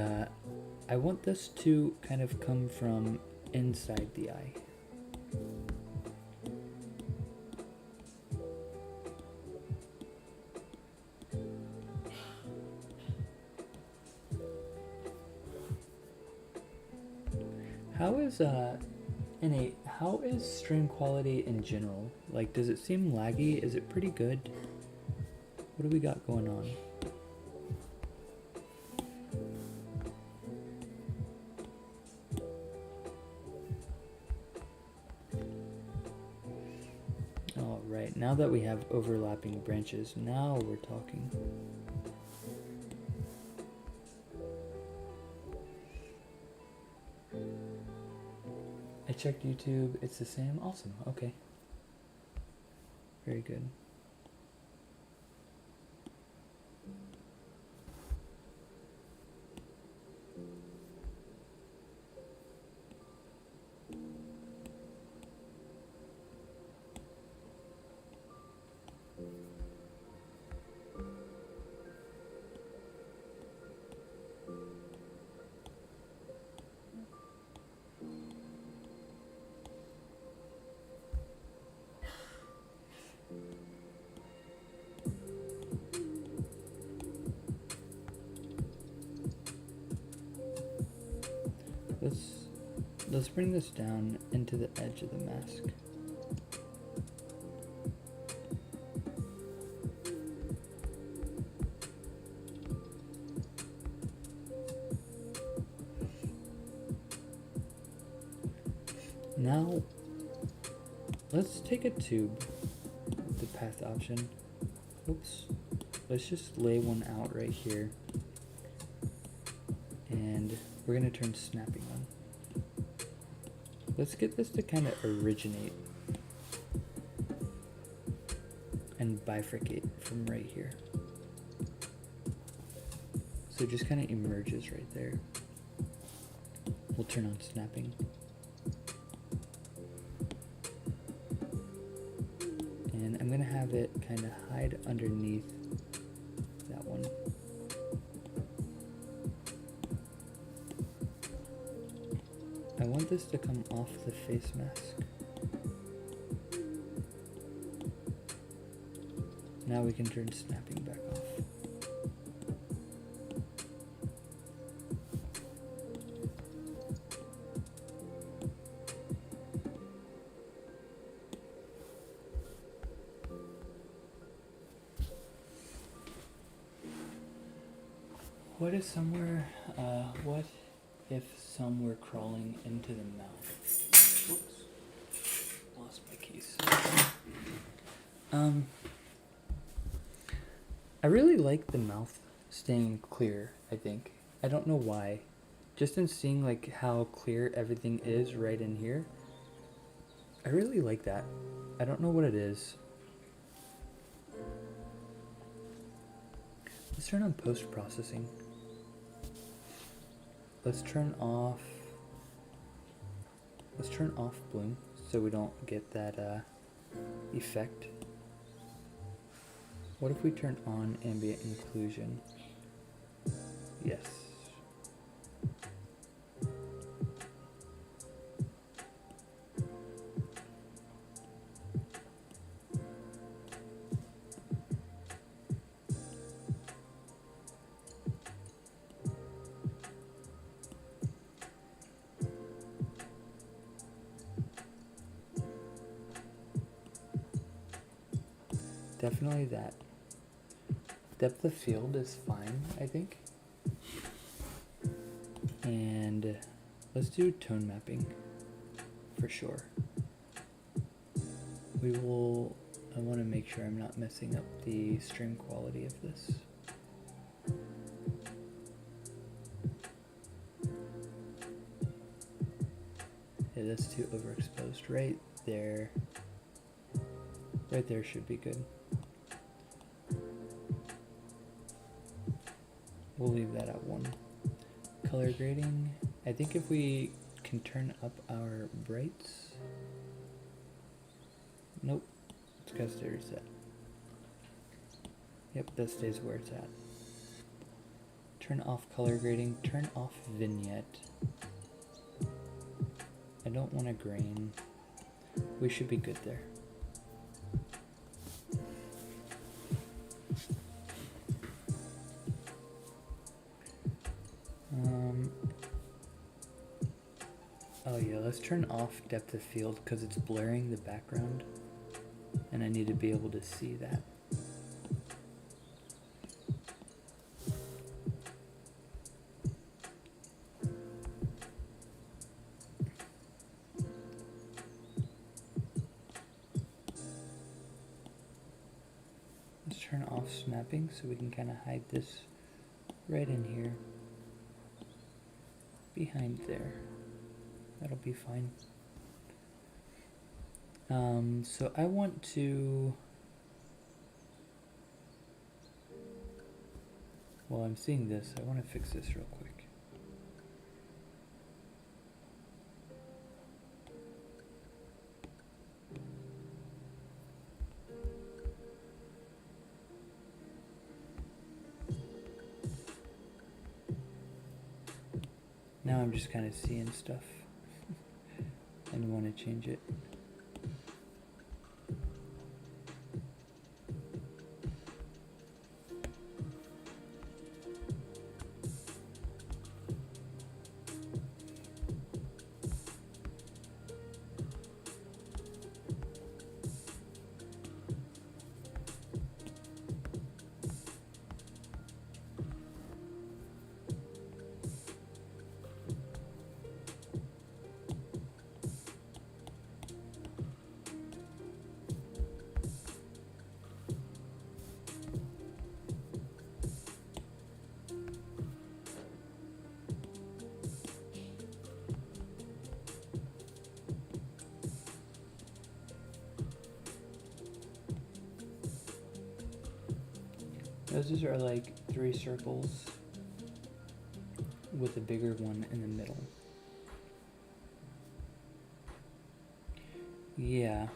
I want this to kind of come from inside the eye. How is stream quality in general? Like, does it seem laggy? Is it pretty good? What do we got going on? All right, now that we have overlapping branches, now we're talking. I checked YouTube, it's the same. Awesome, okay. Very good. Let's bring this down into the edge of the mask. Now, let's take a tube, the path option. Oops. Let's just lay one out right here. And we're gonna turn snapping on. Let's get this to kind of originate and bifurcate from right here. So it just kind of emerges right there. We'll turn on snapping. And I'm gonna have it kind of hide underneath that one. I want this to come off the face mask. Now we can turn snapping back off. What if some were crawling into the mouth? Whoops. Lost my keys. I really like the mouth staying clear, I think. I don't know why. Just in seeing like how clear everything is right in here, I really like that. I don't know what it is. Let's turn on post-processing. Let's turn off bloom so we don't get that effect. What if we turn on ambient inclusion? Yes. Definitely that. Depth of field is fine, I think. And let's do tone mapping for sure. I want to make sure I'm not messing up the stream quality of this. Yeah, that's too overexposed. Right there. Right there should be good. We'll leave that at 1. Color grading. I think if we can turn up our brights. Nope. It's got to stay reset. Yep, that stays where it's at. Turn off color grading. Turn off vignette. I don't want a grain. We should be good there. Oh yeah, let's turn off depth of field because it's blurring the background and I need to be able to see that. Let's turn off snapping so we can kind of hide this right in here, behind there. That'll be fine. So I want to, while I'm seeing this, I want to fix this real quick. Now I'm just kind of seeing stuff and want to change it. Those are like 3 circles with a bigger one in the middle. Yeah.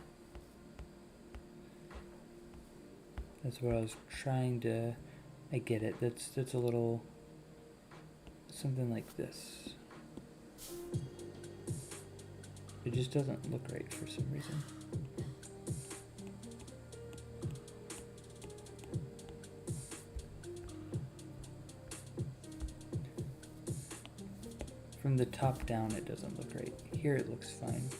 That's what I was trying to... I get it. That's a little... something like this. It just doesn't look right for some reason. From the top down, it doesn't look right. Here it looks fine.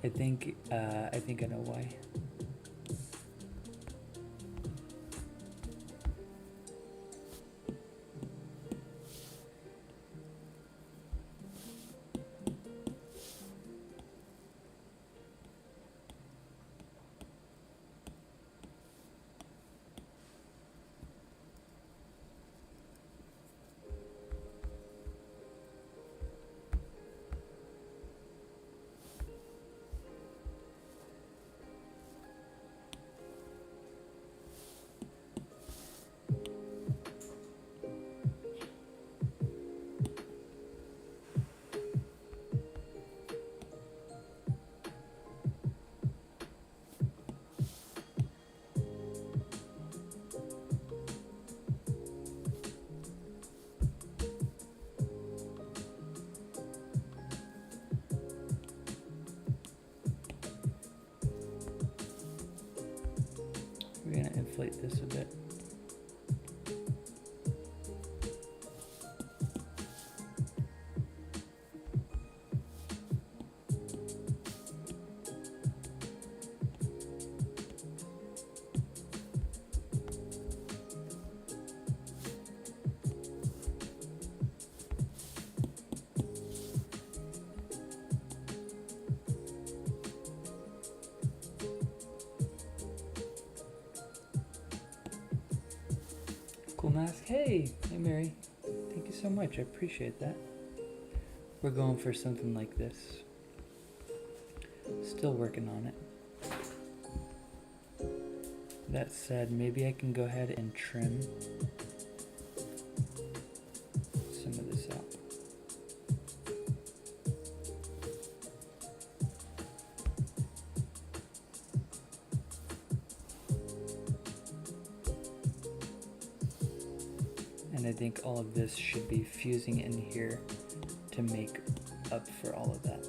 I think I know why. We're gonna inflate this a bit. Cool mask. Hey Mary. Thank you so much. I appreciate that. We're going for something like this. Still working on it. That said, maybe I can go ahead and trim some of this out. And I think all of this should be fusing in here to make up for all of that.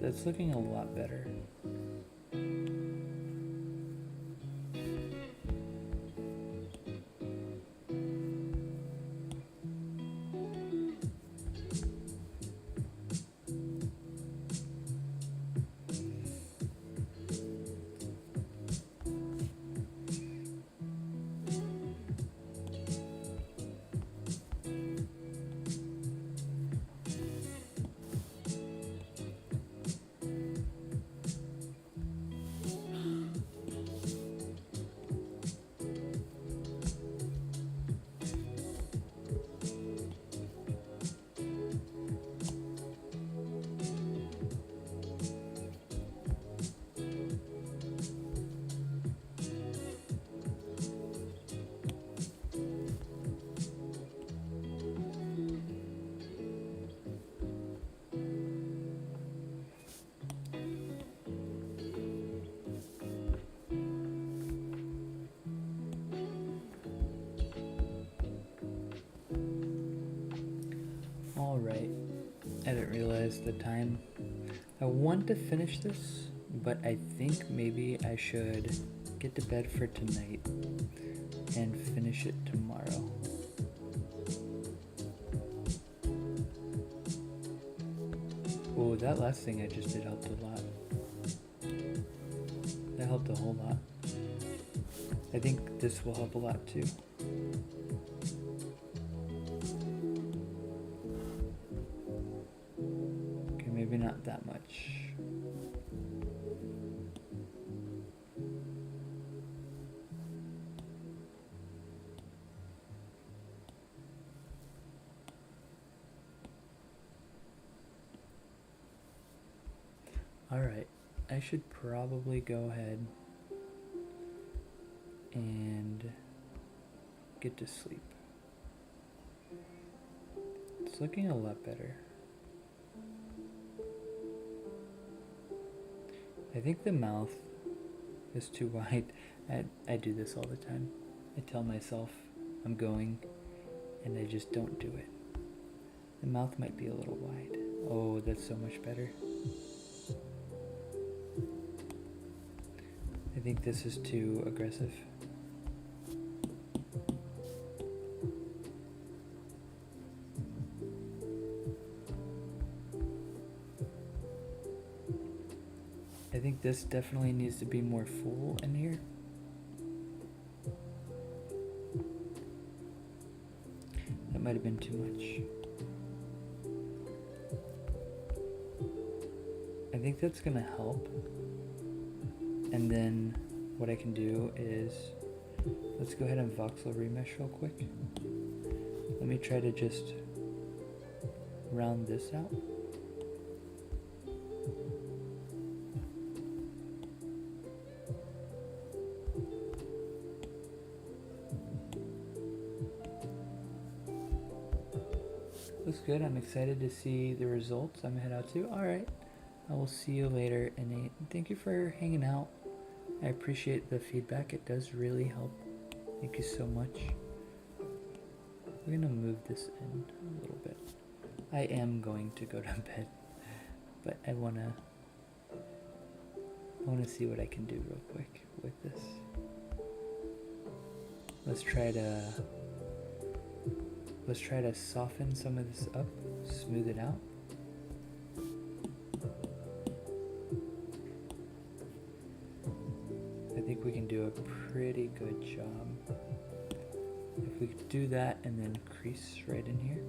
That's looking a lot better. Alright, I didn't realize the time. I want to finish this, but I think maybe I should get to bed for tonight and finish it tomorrow. that last thing I just did helped a lot. That helped a whole lot. I think this will help a lot too. Okay, maybe not that much. Alright, I should probably go ahead and get to sleep. It's looking a lot better. I think the mouth is too wide. I do this all the time. I tell myself I'm going and I just don't do it. The mouth might be a little wide. Oh, that's so much better. I think this is too aggressive. I think this definitely needs to be more full in here. That might have been too much. I think that's gonna help. And then what I can do is, let's go ahead and voxel remesh real quick. Let me try to just round this out. Looks good. I'm excited to see the results. I'm gonna head out too. Alright. I will see you later, Innate. Thank you for hanging out. I appreciate the feedback. It does really help. Thank you so much. We're gonna move this in a little bit. I am going to go to bed, but I wanna see what I can do real quick with this. Let's try to soften some of this up, smooth it out. I think we can do a pretty good job. If we could do that and then crease right in here.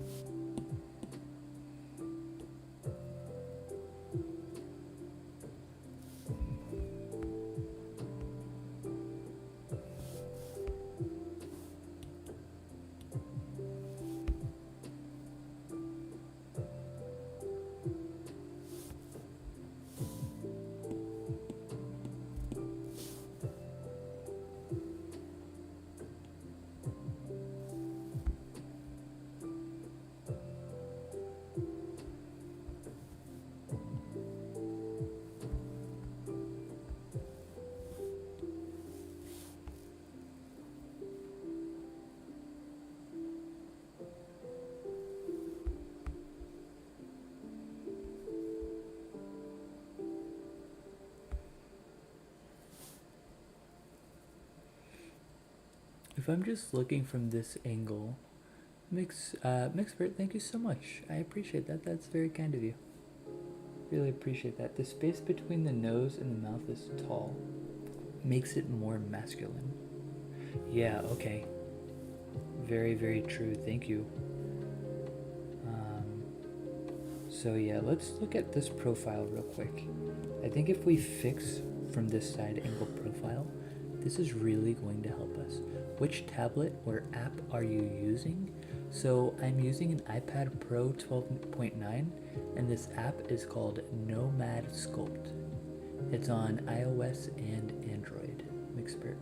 If I'm just looking from this angle, Mixpert, thank you so much. I appreciate that. That's very kind of you. Really appreciate that. The space between the nose and the mouth is tall. Makes it more masculine. Yeah, okay. Very, very true. Thank you. So yeah, let's look at this profile real quick. I think if we fix from this side angle profile, this is really going to help us. Which tablet or app are you using? So I'm using an iPad Pro 12.9 and this app is called Nomad Sculpt. It's on iOS and Android. Mixpert.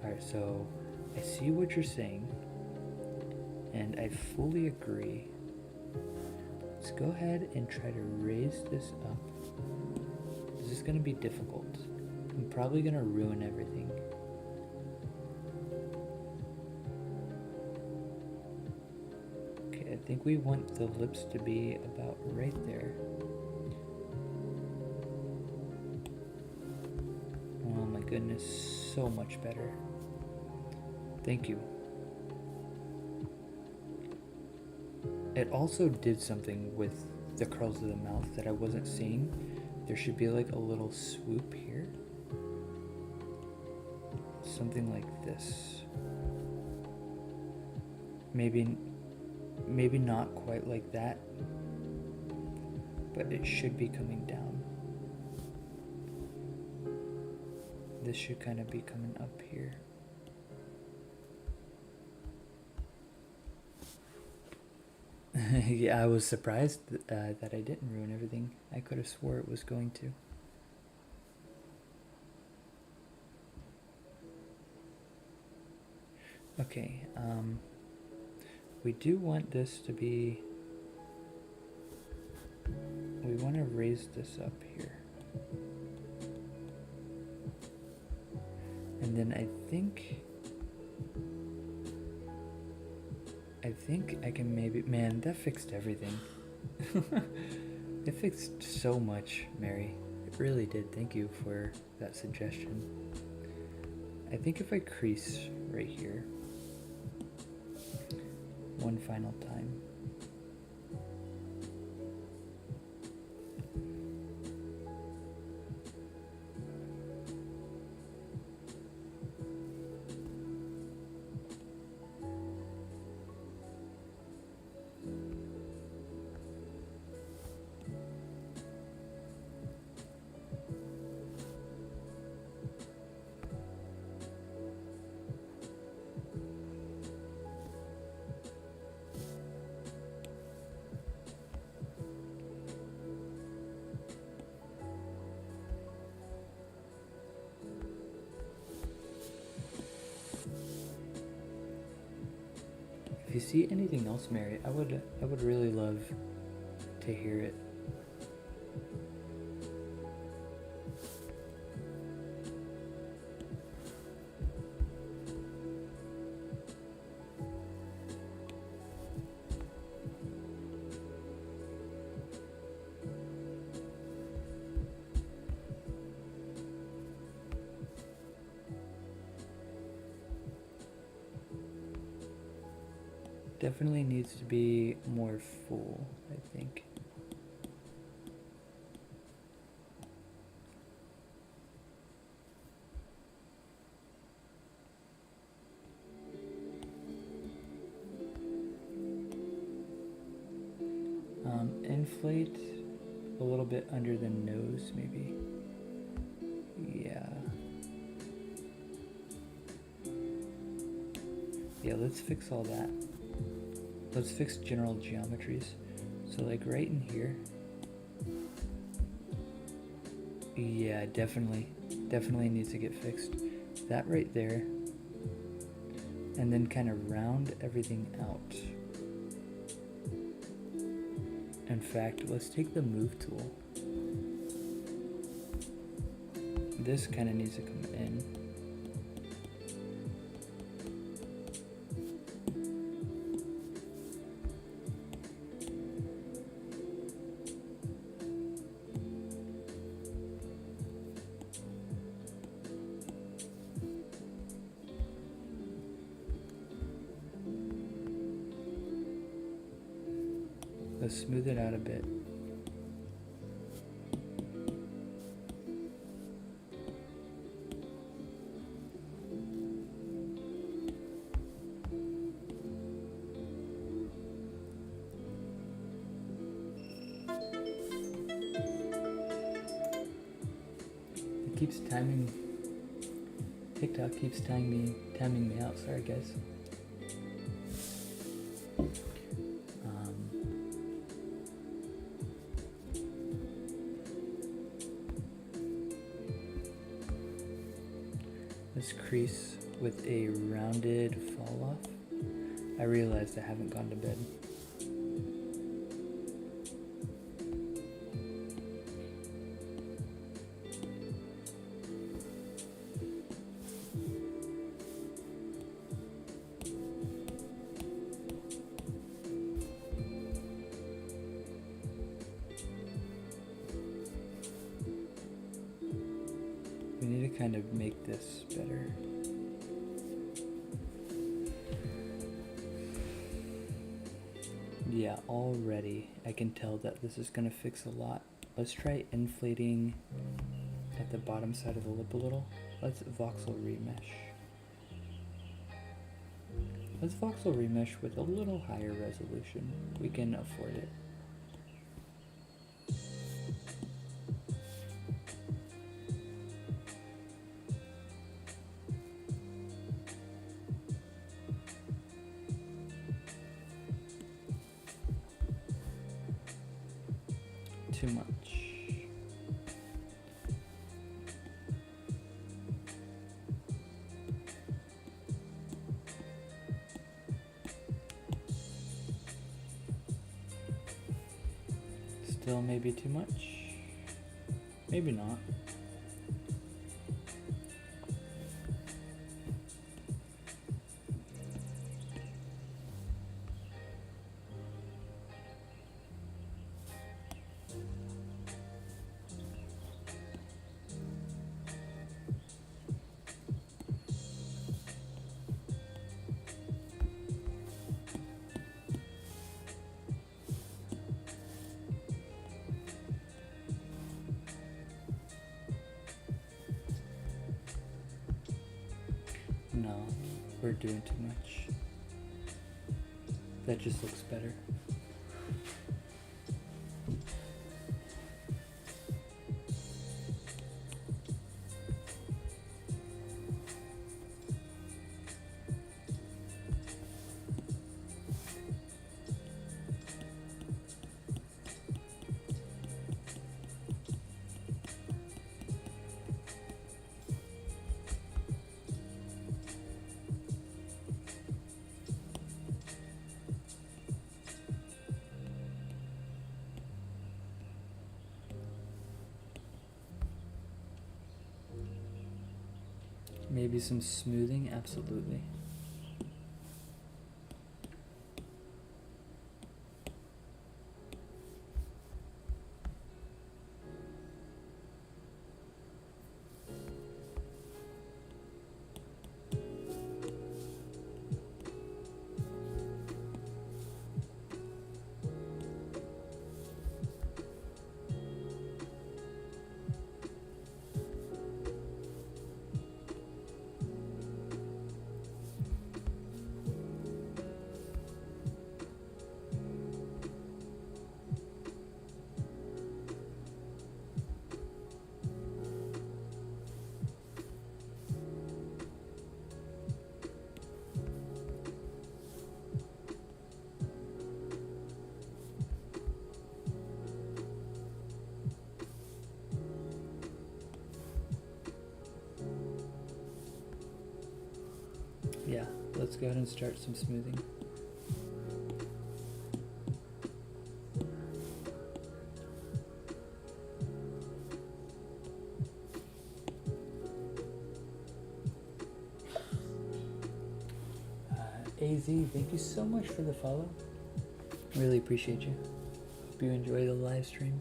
Alright, so I see what you're saying and I fully agree. Let's go ahead and try to raise this up. This is going to be difficult. I'm probably going to ruin everything. Okay, I think we want the lips to be about right there. Oh my goodness, so much better. Thank you. It also did something with the curls of the mouth that I wasn't seeing. There should be like a little swoop here. Something like this. Maybe not quite like that, but it should be coming down. This should kind of be coming up here. Yeah, I was surprised that I didn't ruin everything. I could have swore it was going to. Okay, we do want this to be, we want to raise this up here. And then I think I can maybe, man, that fixed everything. It fixed so much, Mary. It really did. Thank you for that suggestion. I think if I crease right here one final time. If you see anything else, Mary, I would really love to hear it. Definitely needs to be more full, I think. Inflate a little bit under the nose, maybe. Yeah. Yeah, let's fix all that. Let's fix general geometries. So like right in here. Yeah, definitely needs to get fixed. That right there. And then kind of round everything out. In fact, let's take the move tool. This kind of needs to come in. Let's smooth it out a bit. It keeps timing. TikTok keeps timing me out. Sorry, guys. This crease with a rounded fall off. I realized I haven't gone to bed. We need to kind of make this better. Yeah, Yeah, already I can tell that this is gonna fix a lot. Let's try inflating at the bottom side of the lip a little. Let's voxel remesh. Let's voxel remesh with a little higher resolution. We can afford it. Too much. Still maybe too much? Maybe not. No, we're doing too much. That just looks better. Maybe some smoothing, absolutely. Yeah, let's go ahead and start some smoothing. AZ, thank you so much for the follow. Really appreciate you. Hope you enjoy the live stream.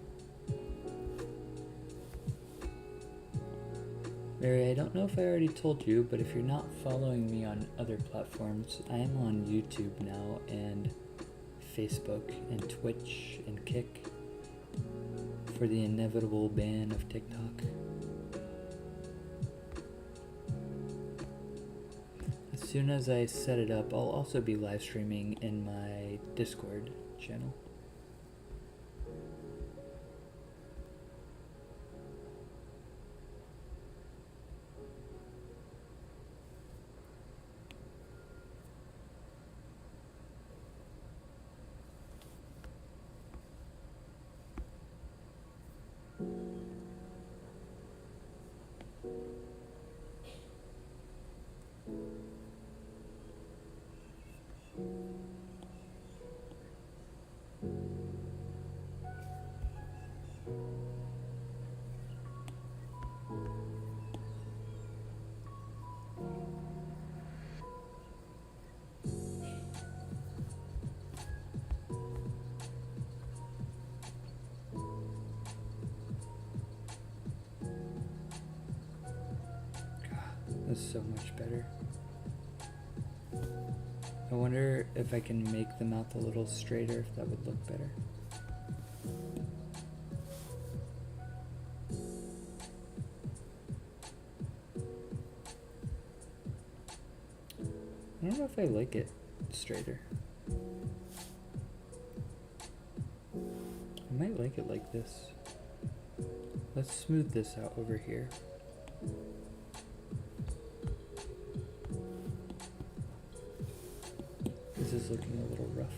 Mary, I don't know if I already told you, but if you're not following me on other platforms, I am on YouTube now and Facebook and Twitch and Kick for the inevitable ban of TikTok. As soon as I set it up, I'll also be live streaming in my Discord channel. That's so much better. I wonder if I can make the mouth a little straighter, if that would look better. I don't know if I like it straighter. I might like it like this. Let's smooth this out over here. This is looking a little rough.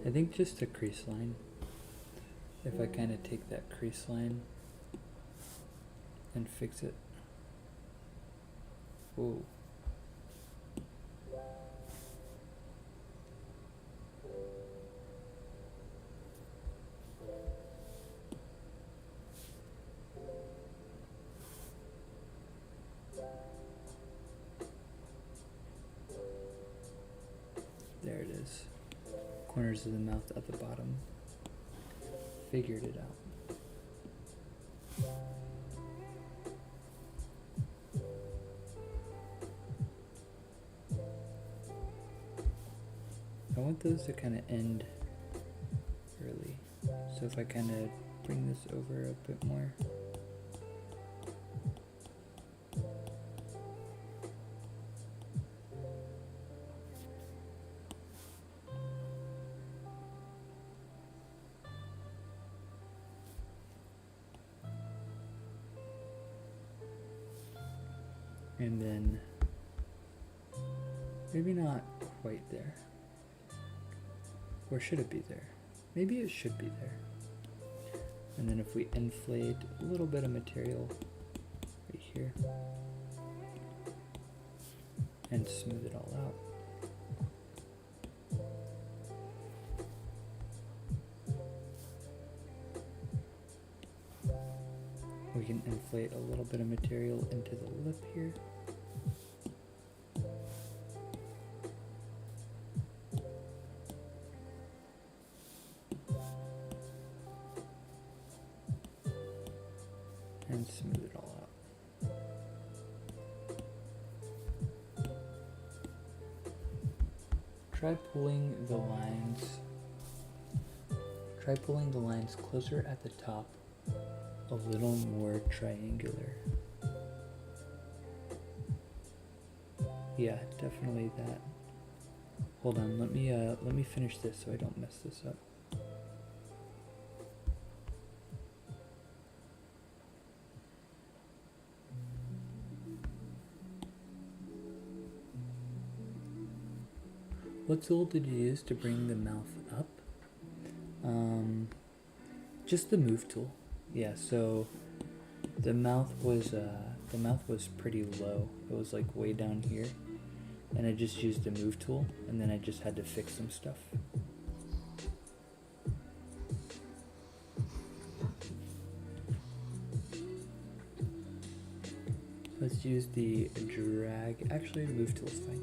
I think just a crease line. If I kind of take that crease line and fix it. Ooh. There it is. Corners of the mouth at the bottom. Figured it out. I want those to kind of end early. So if I kind of bring this over a bit more. And then maybe not quite there. Or should it be there? Maybe it should be there. And then if we inflate a little bit of material right here and smooth it all out. We can inflate a little bit of material into the lip here. And smooth it all out. Try pulling the lines closer at the top, a little more triangular. Yeah, definitely that. Hold on, let me finish this so I don't mess this up. What tool did you use to bring the mouth up? Just the move tool. Yeah, so the mouth was pretty low. It was like way down here, and I just used the move tool, and then I just had to fix some stuff. Let's use the drag. Actually, the move tool is fine.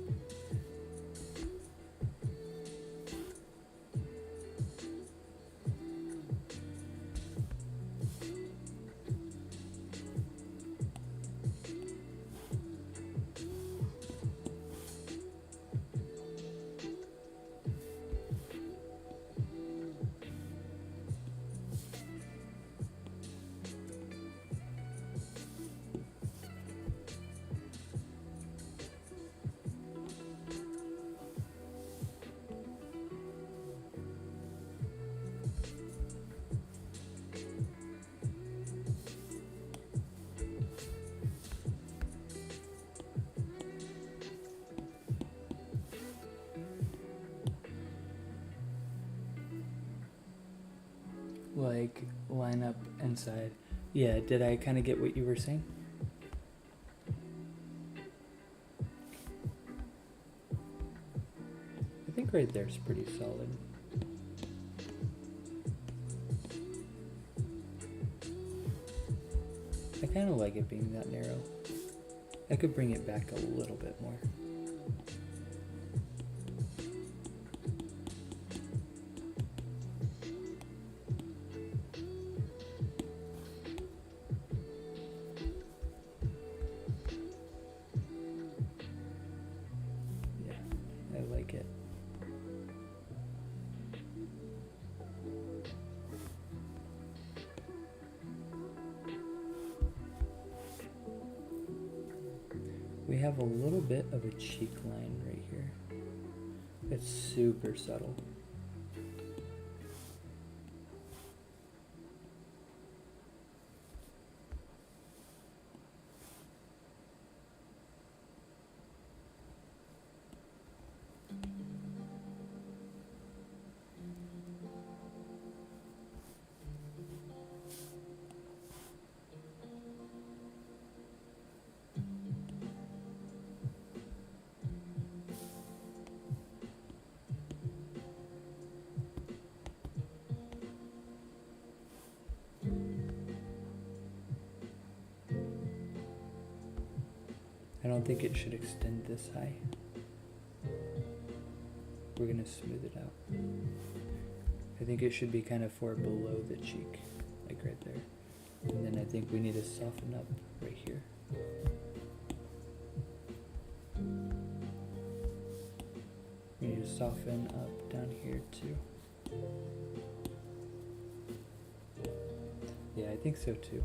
Like line up inside. Yeah, did I kind of get what you were saying? I think right there's pretty solid. I kind of like it being that narrow. I could bring it back a little bit more. Yeah, I like it. We have a little bit of a cheek line right here. It's super subtle. I don't think it should extend this high. We're gonna smooth it out. I think it should be kind of for below the cheek, like right there. And then I think we need to soften up right here. We need to soften up down here too. Yeah, I think so too.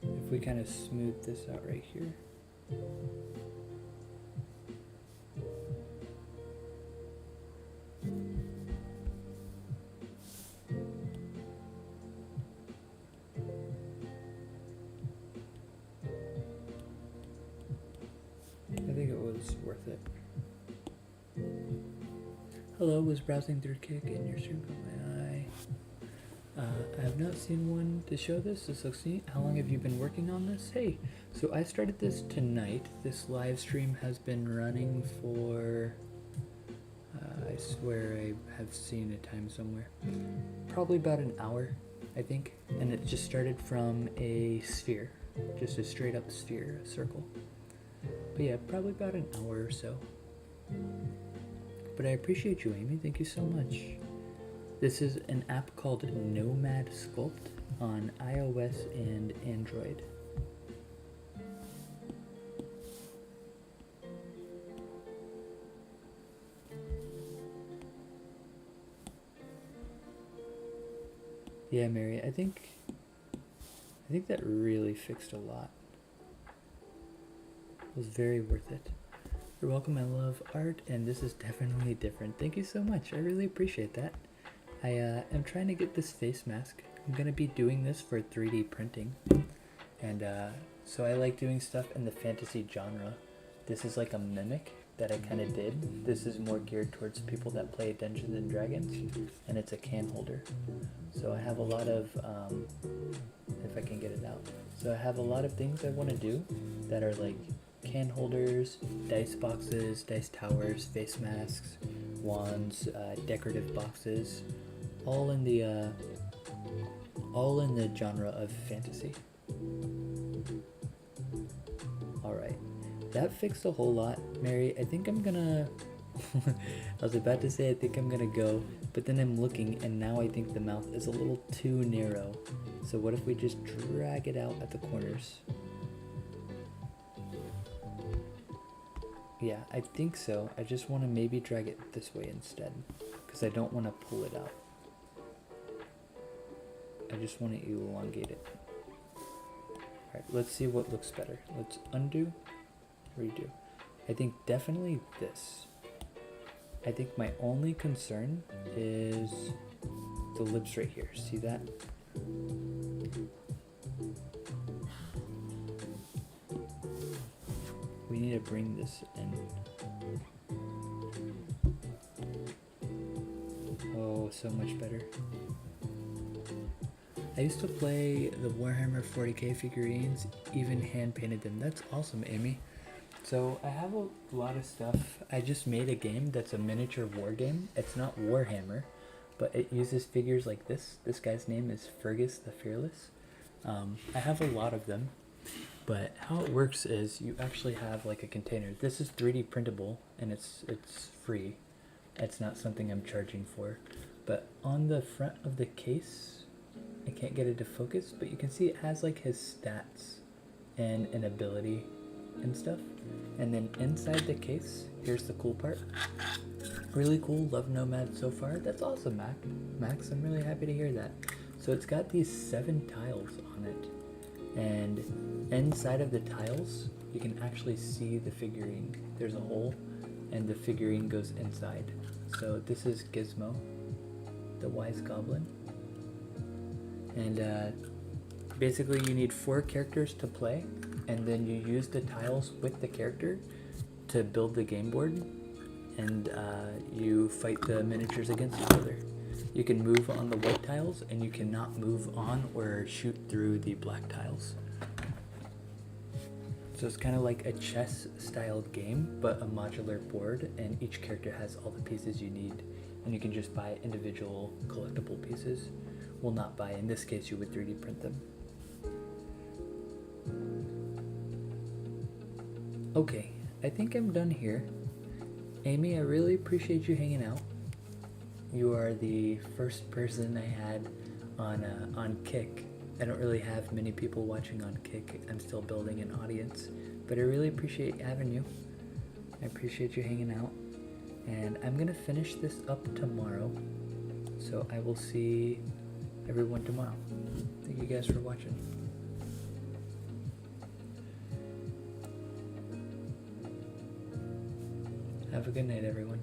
If we kind of smooth this out right here. I think it was worth it. Hello, was browsing through Kick and your stream caught my eye. I have not seen one to show this. This looks neat. How long have you been working on this? Hey, so I started this tonight. This live stream has been running for, I swear I have seen a time somewhere. Probably about an hour, I think. And it just started from a sphere, just a straight up sphere, a circle. But yeah, probably about an hour or so. But I appreciate you, Amy. Thank you so much. This is an app called Nomad Sculpt on iOS and Android. Yeah, Mary, I think that really fixed a lot. It was very worth it. You're welcome. I love art, and this is definitely different. Thank you so much. I really appreciate that. I am trying to get this face mask. I'm going to be doing this for 3D printing. And so I like doing stuff in the fantasy genre. This is like a mimic that I kind of did. This is more geared towards people that play Dungeons and Dragons. And it's a can holder. So I have a lot of, if I can get it out. So I have a lot of things I want to do that are like can holders, dice boxes, dice towers, face masks, wands, decorative boxes, all in the genre of fantasy. All right, that fixed a whole lot, Mary. I think I'm gonna. I was about to say I think I'm gonna go, but then I'm looking, and now I think the mouth is a little too narrow. So what if we just drag it out at the corners? Yeah, I think so. I just want to maybe drag it this way instead, because I don't want to pull it out. I just want to elongate it. Alright, let's see what looks better. Let's undo, redo. I think definitely this. I think my only concern is the lips right here. See that? We need to bring this in. Oh, so much better. I used to play the Warhammer 40k figurines, even hand painted them. That's awesome, Amy. So I have a lot of stuff. I just made a game that's a miniature war game. It's not Warhammer, but it uses figures like this. This guy's name is Fergus the Fearless. I have a lot of them, but how it works is you actually have like a container. This is 3D printable and it's free. It's not something I'm charging for. But on the front of the case, I can't get it to focus, but you can see it has like his stats and an ability and stuff. And then inside the case, here's the cool part. Really cool, love Nomad so far. That's awesome, Max, I'm really happy to hear that. So it's got these 7 tiles on it. And inside of the tiles, you can actually see the figurine. There's a hole and the figurine goes inside. So this is Gizmo, the wise goblin. And basically you need 4 characters to play, and then you use the tiles with the character to build the game board, and you fight the miniatures against each other. You can move on the white tiles, and you cannot move on or shoot through the black tiles. So it's kind of like a chess-styled game, but a modular board, and each character has all the pieces you need, and you can just buy individual collectible pieces. Well, not buy, in this case you would 3D print them. Okay, I think I'm done here. Amy, I really appreciate you hanging out. You are the first person I had on Kick. I don't really have many people watching on Kick. I'm still building an audience, but I really appreciate having you. I appreciate you hanging out, and I'm gonna finish this up tomorrow, so I will see everyone tomorrow. Thank you guys for watching. Have a good night, everyone.